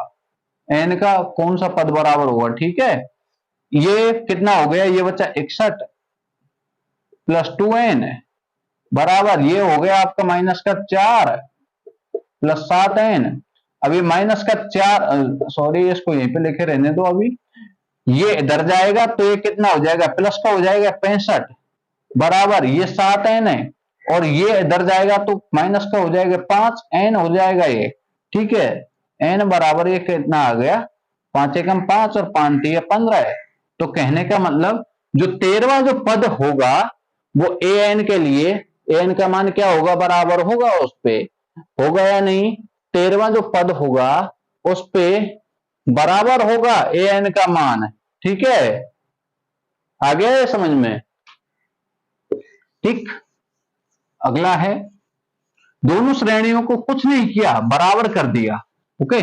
Speaker 1: n का कौन सा पद बराबर होगा, ठीक है। ये कितना हो गया, ये बच्चा 61 प्लस 2n बराबर ये हो गया आपका माइनस का 4 प्लस 7n, अभी माइनस का 4, सॉरी इसको यहीं पे लिखे रहने दो, अभी ये इधर जाएगा तो ये कितना हो जाएगा, प्लस का हो जाएगा 65 बराबर ये 7n है, और ये इधर जाएगा तो माइनस का हो जाएगा 5n हो जाएगा ये, ठीक है। n बराबर ये कितना आ गया 5 एकम 5 और 5 टी 15 है, तो कहने का मतलब जो 13वां जो पद होगा वो an के लिए an का मान क्या होगा, बराबर होगा उस पे, होगा या नहीं, 13वां जो पद होगा उस पे बराबर होगा an का मान, ठीक है। आ गया ये समझ में, ठीक। अगला है, दोनों श्रेणियों को कुछ नहीं किया, बराबर कर दिया, ओके।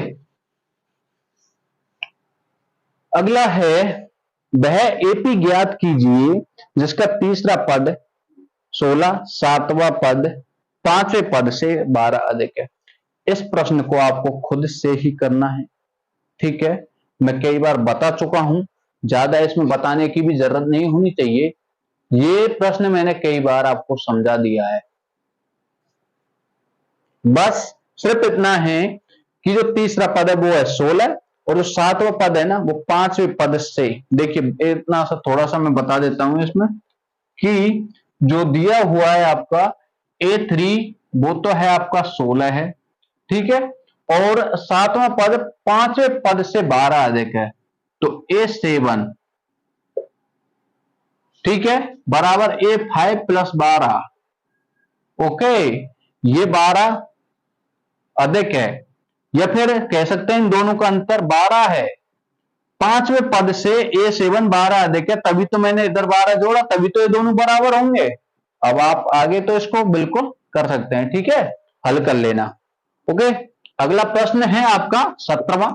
Speaker 1: अगला है, वह एपी ज्ञात कीजिए जिसका तीसरा पद 16, सातवां पद पांचवें पद से 12 अधिक है। इस प्रश्न को आपको खुद से ही करना है, ठीक है। मैं कई बार बता चुका हूं, ज्यादा इसमें बताने की भी जरूरत नहीं होनी चाहिए, ये प्रश्न मैंने कई बार आपको समझा दिया है। बस सिर्फ इतना है कि जो तीसरा पद है वो है 16 और जो सातवां पद है ना वो पांचवें पद से, देखिए इतना सा थोड़ा सा मैं बता देता हूं इसमें कि जो दिया हुआ है आपका A3 वो तो है आपका 16 है, ठीक है, और सातवां पद पांचवें पद से 12 अधिक है, तो A7 ठीक है बराबर A5 प्लस 12, ओके, ये 12 अधिक है, या फिर कह सकते हैं इन दोनों का अंतर 12 है, पांचवें पद से A7 12 अधिक है, तभी तो मैंने इधर 12 जोड़ा, तभी तो ये दोनों बराबर होंगे। अब आप आगे तो इसको बिल्कुल कर सकते हैं, ठीक है, हल कर लेना, ओके। अगला प्रश्न है आपका 17वां।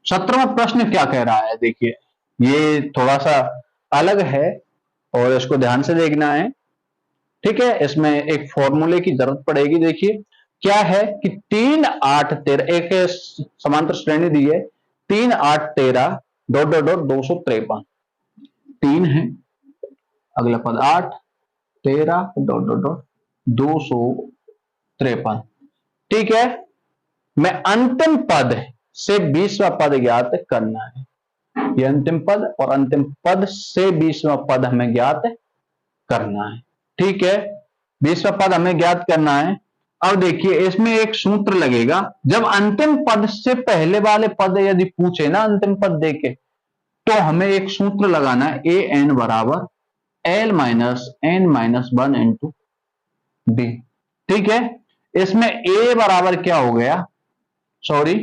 Speaker 1: 17वां प्रश्न क्या कह रहा है, देखिए ये थोड़ा सा अलग है, और इसको ध्यान से देखना है, ठीक है। इसमें एक फॉर्मूले की जरूरत पड़ेगी। देखिए क्या है कि 3 8 13, एक समांतर श्रेणी दी है, 3 8 13 डॉट डॉट डॉट 253, 3 है, अगला पद 8 13 डॉट डॉट डॉट 253, ठीक है। मैं अंतिम पद से 20वां पद ज्ञात करना है। ये अंतिम पद और अंतिम पद से 20वां पद हमें ज्ञात करना है, ठीक है। 20वां पद हमें ज्ञात करना है। अब देखिए इसमें एक सूत्र लगेगा, जब अंतिम पद से पहले वाले पद यदि पूछे ना अंतिम पद देके, तो हमें एक सूत्र लगाना है, ए एन बराबर L minus N minus 1 into B, ठीक है। इसमें ए बराबर क्या हो गया, सॉरी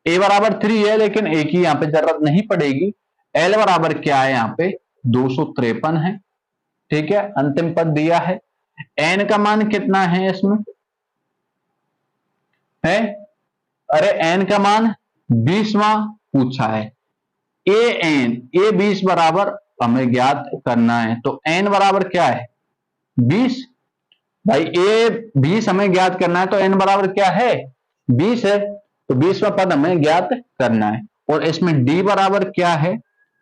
Speaker 1: ए बराबर 3 है, लेकिन ए की यहां पे जरूरत नहीं पड़ेगी। एल बराबर क्या है, यहां पे 253 है, ठीक है। अंतिम पद दिया है। एन का मान कितना है इसमें है, अरे एन का मान 20वां पूछा है। ए 20 बराबर हमें ज्ञात करना है, तो एन बराबर क्या है 20। भाई ए 20 हमें ज्ञात करना है, तो एन बराबर क्या है 20 है, तो 20वां पद हमें ज्ञात करना है। और इसमें डी बराबर क्या है,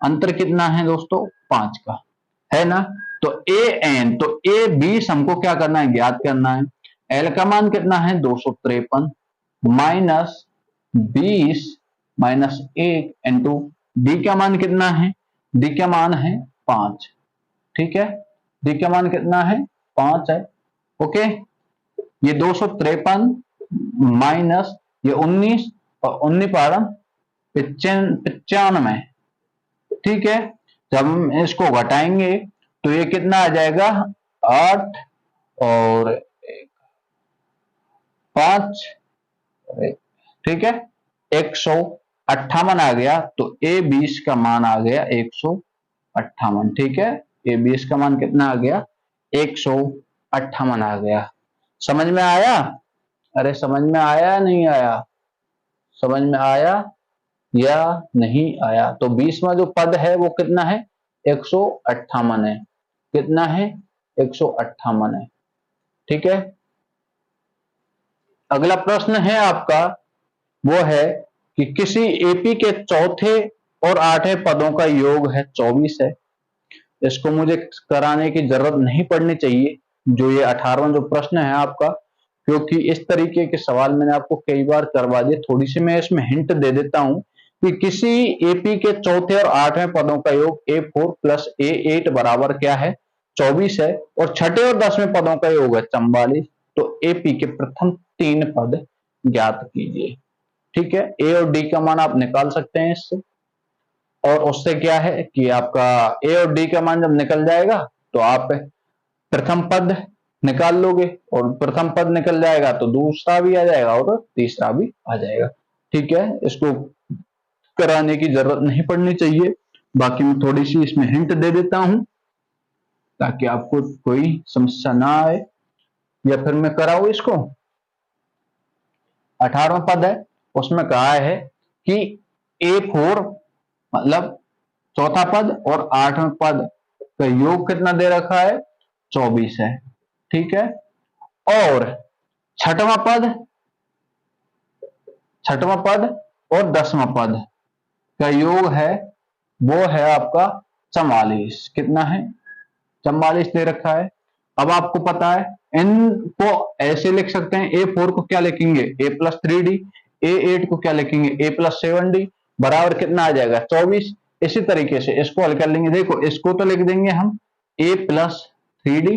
Speaker 1: अंतर कितना है दोस्तों 5 का, है ना। तो ए 20 हमको क्या करना है, ज्ञात करना है। एल का मान कितना है 253 माइनस 20 माइनस 1 इंटू डी का मान कितना है, डी का मान है 5, ठीक है। डी का मान कितना है 5 है, ओके। ये 253 माइनस ये 19 और 19 95, ठीक है। जब हम इसको घटाएंगे तो ये कितना आ जाएगा 8 और 5, ठीक है 158 आ गया। तो ए 20 का मान आ गया 158, ठीक है। ए 20 का मान कितना आ गया 158 आ गया। समझ में आया, अरे समझ में आया नहीं आया, समझ में आया या नहीं आया। तो 20वां जो पद है वो कितना है 158 है, कितना है 158 है, ठीक है। अगला प्रश्न है आपका, वो है कि किसी एपी के चौथे और 8वें पदों का योग है 24 है। इसको मुझे कराने की जरूरत नहीं पड़नी चाहिए, जो ये 18वां जो प्रश्न है आपका, क्योंकि इस तरीके के सवाल मैंने आपको कई बार करवा दिए। थोड़ी सी मैं इसमें हिंट दे देता हूं कि किसी एपी के चौथे और 8वें पदों का योग A4 प्लस A8 बराबर क्या है 24 है, और छठे और 10वें पदों का योग है 44। तो एपी के प्रथम 3 पद ज्ञात कीजिए, ठीक है। ए और डी का मान आप निकाल सकते हैं इससे, और उससे क्या है कि आपका ए और डी का मान जब निकल जाएगा तो आप प्रथम पद निकाल लोगे, और प्रथम पद निकल जाएगा तो दूसरा भी आ जाएगा और तीसरा भी आ जाएगा, ठीक है। इसको कराने की जरूरत नहीं पड़नी चाहिए, बाकी मैं थोड़ी सी इसमें हिंट दे देता हूं ताकि आपको कोई समस्या ना आए, या फिर मैं कराऊं इसको। 18वां पद है, उसमें कहा है कि A4 मतलब चौथा पद और 8वें पद का योग कितना दे रखा है 24 है, ठीक है। और छठवां पद और 10वां पद का योग है, वो है आपका 44, कितना है 44 दे रखा है। अब आपको पता है इनको ऐसे लिख सकते हैं, A4 को क्या लिखेंगे A प्लस 3D, A8 को क्या लिखेंगे A प्लस 7D, बराबर कितना आ जाएगा 24। इसी तरीके से इसको हल कर लेंगे। देखो इसको तो लिख देंगे हम A plus 3D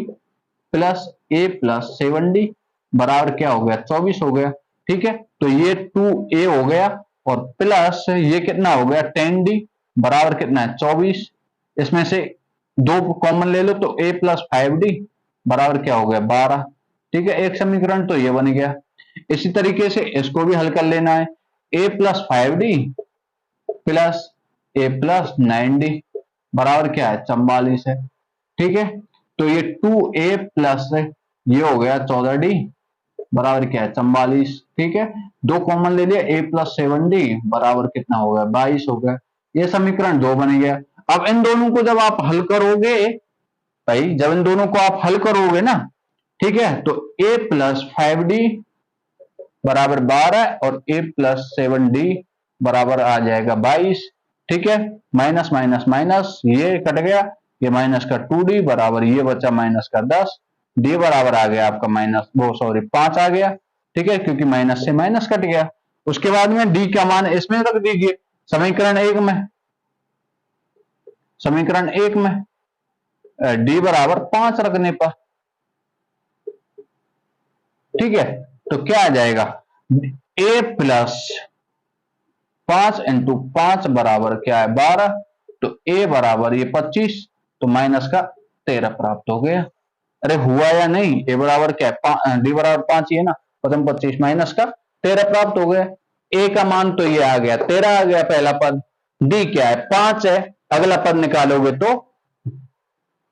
Speaker 1: plus A plus 7D बराबर क्या हो गया 24 हो गया, ठीक है। तो ये 2A हो गया, और प्लस ये कितना हो गया 10D बराबर कितना है 24। इसमें से 2 कॉमन ले लो तो A प्लस 5D बराबर क्या हो गया 12, ठीक है। एक समीकरण तो ये बन गया। इसी तरीके से इसको भी हल कर लेना है, A plus 5D plus A plus 9D बराबर क्या है 44 है, ठीक है। तो ये 2A प्लस ये हो गया 14D बराबर क्या है 44, ठीक है। 2 कॉमन ले लिया A प्लस 7D बराबर कितना हो गया 22 हो गया। ये समीकरण 2 बन गया। अब इन दोनों को जब आप हल करोगे भाई जब इन दोनों को आप हल करोगे ना, ठीक है, तो a प्लस 5d बराबर 12 और a प्लस 7d बराबर आ जाएगा 22। ठीक है, माइनस माइनस माइनस ये कट गया, ये माइनस का 2d बराबर ये बचा माइनस का 10, d बराबर आ गया आपका माइनस वो सॉरी 5 आ गया। ठीक है, क्योंकि माइनस से माइनस कट गया। उसके बाद में d का मान इसमें रख दीजिए समीकरण 1 में, समीकरण 1 में d बराबर 5 रखने पर। ठीक है, तो क्या आ जाएगा, a प्लस 5 इंटू 5 बराबर क्या है 12, तो a बराबर ये 25, तो माइनस का 13 प्राप्त हो गया। अरे हुआ या नहीं, a बराबर क्या है d बराबर 5 ही है ना, प्रथम 25 माइनस का 13 प्राप्त हो गया। a का मान तो ये आ गया 13 आ गया पहला पद, d क्या है 5 है, अगला पद निकालोगे तो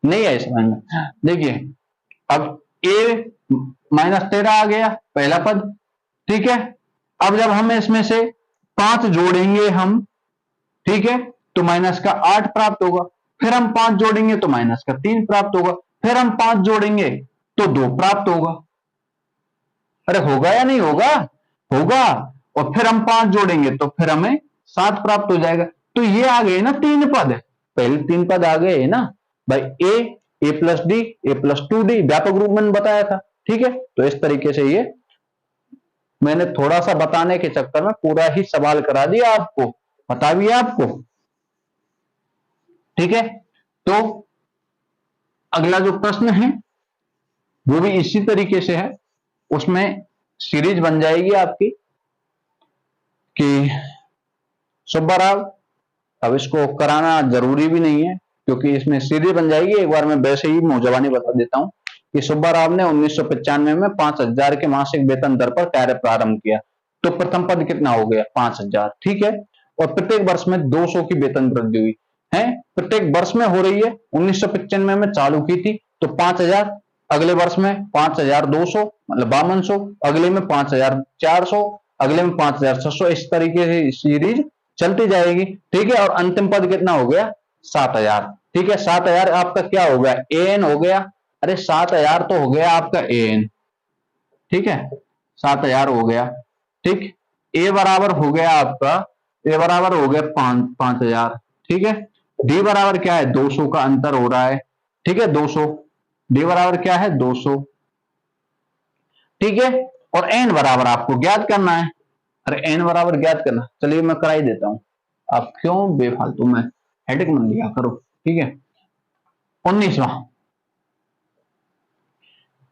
Speaker 1: नहीं है इसमें। देखिए अब a माइनस 13 आ गया पहला पद। ठीक है, अब जब हम इसमें से 5 जोड़ेंगे हम, ठीक है, तो माइनस का 8 प्राप्त होगा, फिर हम 5 जोड़ेंगे तो माइनस का 3 प्राप्त होगा, फिर हम 5 जोड़ेंगे तो 2 प्राप्त होगा। अरे होगा या नहीं होगा, होगा, और फिर हम 5 जोड़ेंगे तो फिर हमें 7 प्राप्त हो जाएगा। तो ये आ गए ना 3 पद, पहले 3 पद आ गए ना भाई, ए प्लस डी, ए प्लस 2d, व्यापक रूप में बताया था। ठीक है, तो इस तरीके से ये मैंने थोड़ा सा बताने के चक्कर में पूरा ही सवाल करा दिया आपको, बता दिया आपको। ठीक है, तो अगला जो प्रश्न है वो भी इसी तरीके से है, उसमें सीरीज बन जाएगी आपकी कि सुब्बा राव, अब इसको कराना जरूरी भी नहीं है क्योंकि इसमें सीरीज बन जाएगी। एक बार मैं वैसे ही मुंहजबानी बता देता हूं कि सुब्बा राव ने 1995 में 5000 के मासिक वेतन दर पर कार्य प्रारंभ किया, तो प्रथम पद कितना हो गया 5000। ठीक है, और प्रत्येक वर्ष में 200 की वेतन वृद्धि हुई है, प्रत्येक वर्ष में हो रही है। 1995 में चालू की थी तो 5000, अगले वर्ष में 5200 मतलब 5200, अगले में 5400, अगले में 5600, इस तरीके से सीरीज चलती जाएगी। ठीक है, और अंतिम पद कितना हो गया 7000। ठीक है, 7000 आपका क्या हो गया an हो गया। अरे 7000 तो हो गया आपका an। ठीक है, 7000 हो गया। ठीक, a बराबर हो गया आपका, a बराबर हो गया 5000। ठीक है, d बराबर क्या है 200 का अंतर हो रहा है। ठीक है, 200, d बराबर क्या है 200। ठीक है, और n बराबर आपको ज्ञात करना है। अरे n बराबर ज्ञात करना, चलिए मैं करा ही देता हूं, आप क्यों बेफालतू में हेडेक मत लिया करो। ठीक है, 19वां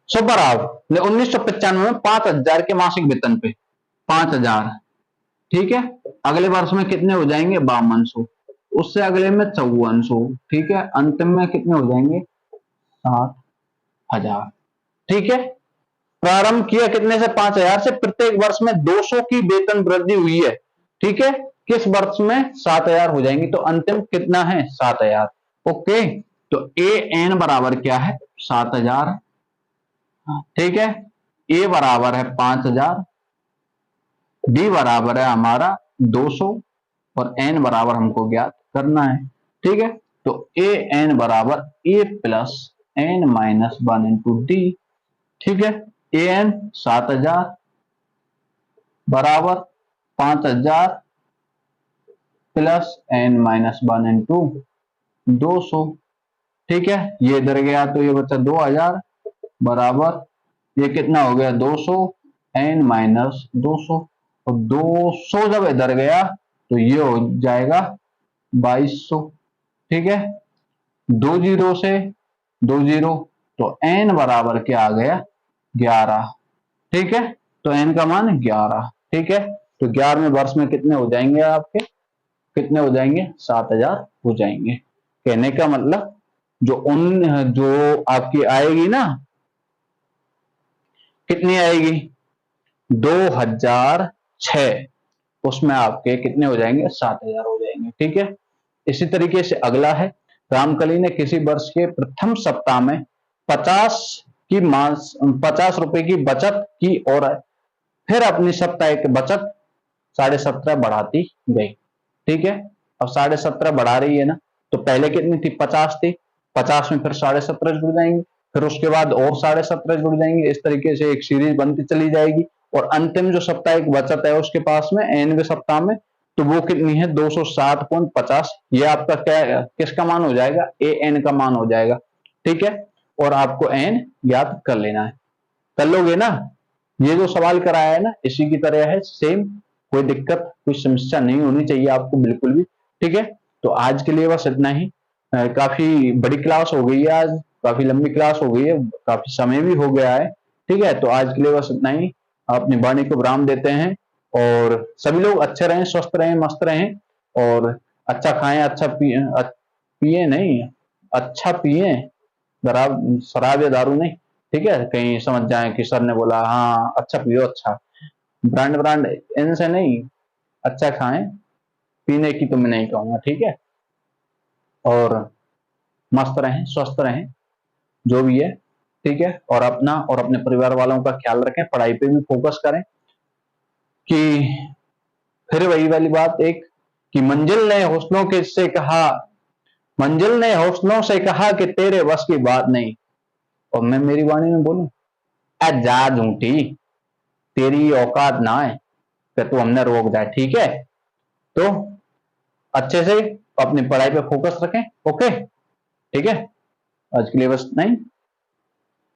Speaker 1: सुब्बा राव ने 1995 में 5000 के मासिक वेतन पे 5000। ठीक है, अगले वर्ष में कितने हो जाएंगे 5200, उससे अगले में 5400। ठीक है, अंतिम में कितने हो जाएंगे 7000। ठीक है, प्रारंभ किया कितने से 5000 से, प्रत्येक वर्ष में 200 की वेतन वृद्धि हुई है। ठीक है, किस वर्ष में 7000 हो जाएंगी, तो अंतिम कितना है 7000। ओके, तो ए एन बराबर क्या है 7000। ठीक है, ए बराबर है 5000, डी बराबर है हमारा 200 और एन बराबर हमको ज्ञात करना है। ठीक है, तो ए एन बराबर a plus n minus 1 into d. ठीक है, ए एन 7000 बराबर 5000 प्लस एन माइनस 1 इंटू 200। ठीक है, ये इधर गया तो ये बचा 2000 बराबर ये कितना हो गया 200 एन माइनस 200, और 200 जब इधर गया तो ये हो जाएगा 2200। ठीक है, 20 से 20 तो एन बराबर क्या आ गया 11। ठीक है, तो एन का मान 11। ठीक है, तो 11वें वर्ष में कितने हो जाएंगे आपके, कितने हो जाएंगे 7000 हो जाएंगे। कहने का मतलब जो आपकी आएगी ना, कितनी आएगी 2006, उसमें आपके कितने हो जाएंगे 7000 हो जाएंगे। ठीक है, इसी तरीके से अगला है, रामकली ने किसी वर्ष के प्रथम सप्ताह में 50 रुपए की बचत की और फिर अपनी साप्ताहिक बचत 17.5 बढ़ाती गई। ठीक है, अब 17.5 बढ़ा रही है ना, तो पहले कितनी थी 50 थी, 50 में फिर 17.5 जुड़ जाएंगे, फिर उसके बाद और 17.5 जुड़ जाएंगे। इस तरीके से एक सीरीज बनती चली जाएगी। और अंतिम जो साप्ताहिक बचत है उसके पास में एनवें सप्ताह में, तो वो कितनी है 207.50। ये आपका क्या किसका मान हो जाएगा, ए एन का मान हो जाएगा। ठीक है, और आपको एन ज्ञात कर लेना है। कर लोगे ना, ये जो सवाल कराया है ना इसी की तरह है सेम, कोई दिक्कत कोई समस्या नहीं होनी चाहिए आपको बिल्कुल भी। ठीक है, तो आज के लिए बस इतना ही। काफी बड़ी क्लास हो गई है आज, काफी लंबी क्लास हो गई है, काफी समय भी हो गया है। ठीक है, तो आज के लिए बस इतना ही। अपनी वाणी को विराम देते हैं, और सभी लोग अच्छे रहें, स्वस्थ रहें, मस्त रहें, और अच्छा खाएं, अच्छा पिए, पिए नहीं, अच्छा पिए, शराब या दारू नहीं। ठीक है, कहीं समझ जाए कि सर ने बोला हाँ अच्छा पियो, अच्छा ब्रांड ब्रांड इनसे नहीं, अच्छा खाएं, पीने की तो मैं नहीं कहूंगा। ठीक है, और मस्त रहें, स्वस्थ रहें, जो भी है। ठीक है, और अपना और अपने परिवार वालों का ख्याल रखें, पढ़ाई पे भी फोकस करें। कि फिर वही वाली बात एक, कि मंजिल ने हौसलों के से कहा, मंजिल ने हौसलों से कहा कि तेरे बस की बात नहीं। और मैं मेरी वाणी में बोलूं, जा झूठी, तेरी औकात ना है कि तू हमने रोक जाए। ठीक है, तो अच्छे से अपनी पढ़ाई पे फोकस रखें। ओके, ठीक है, आज के लिए बस नहीं।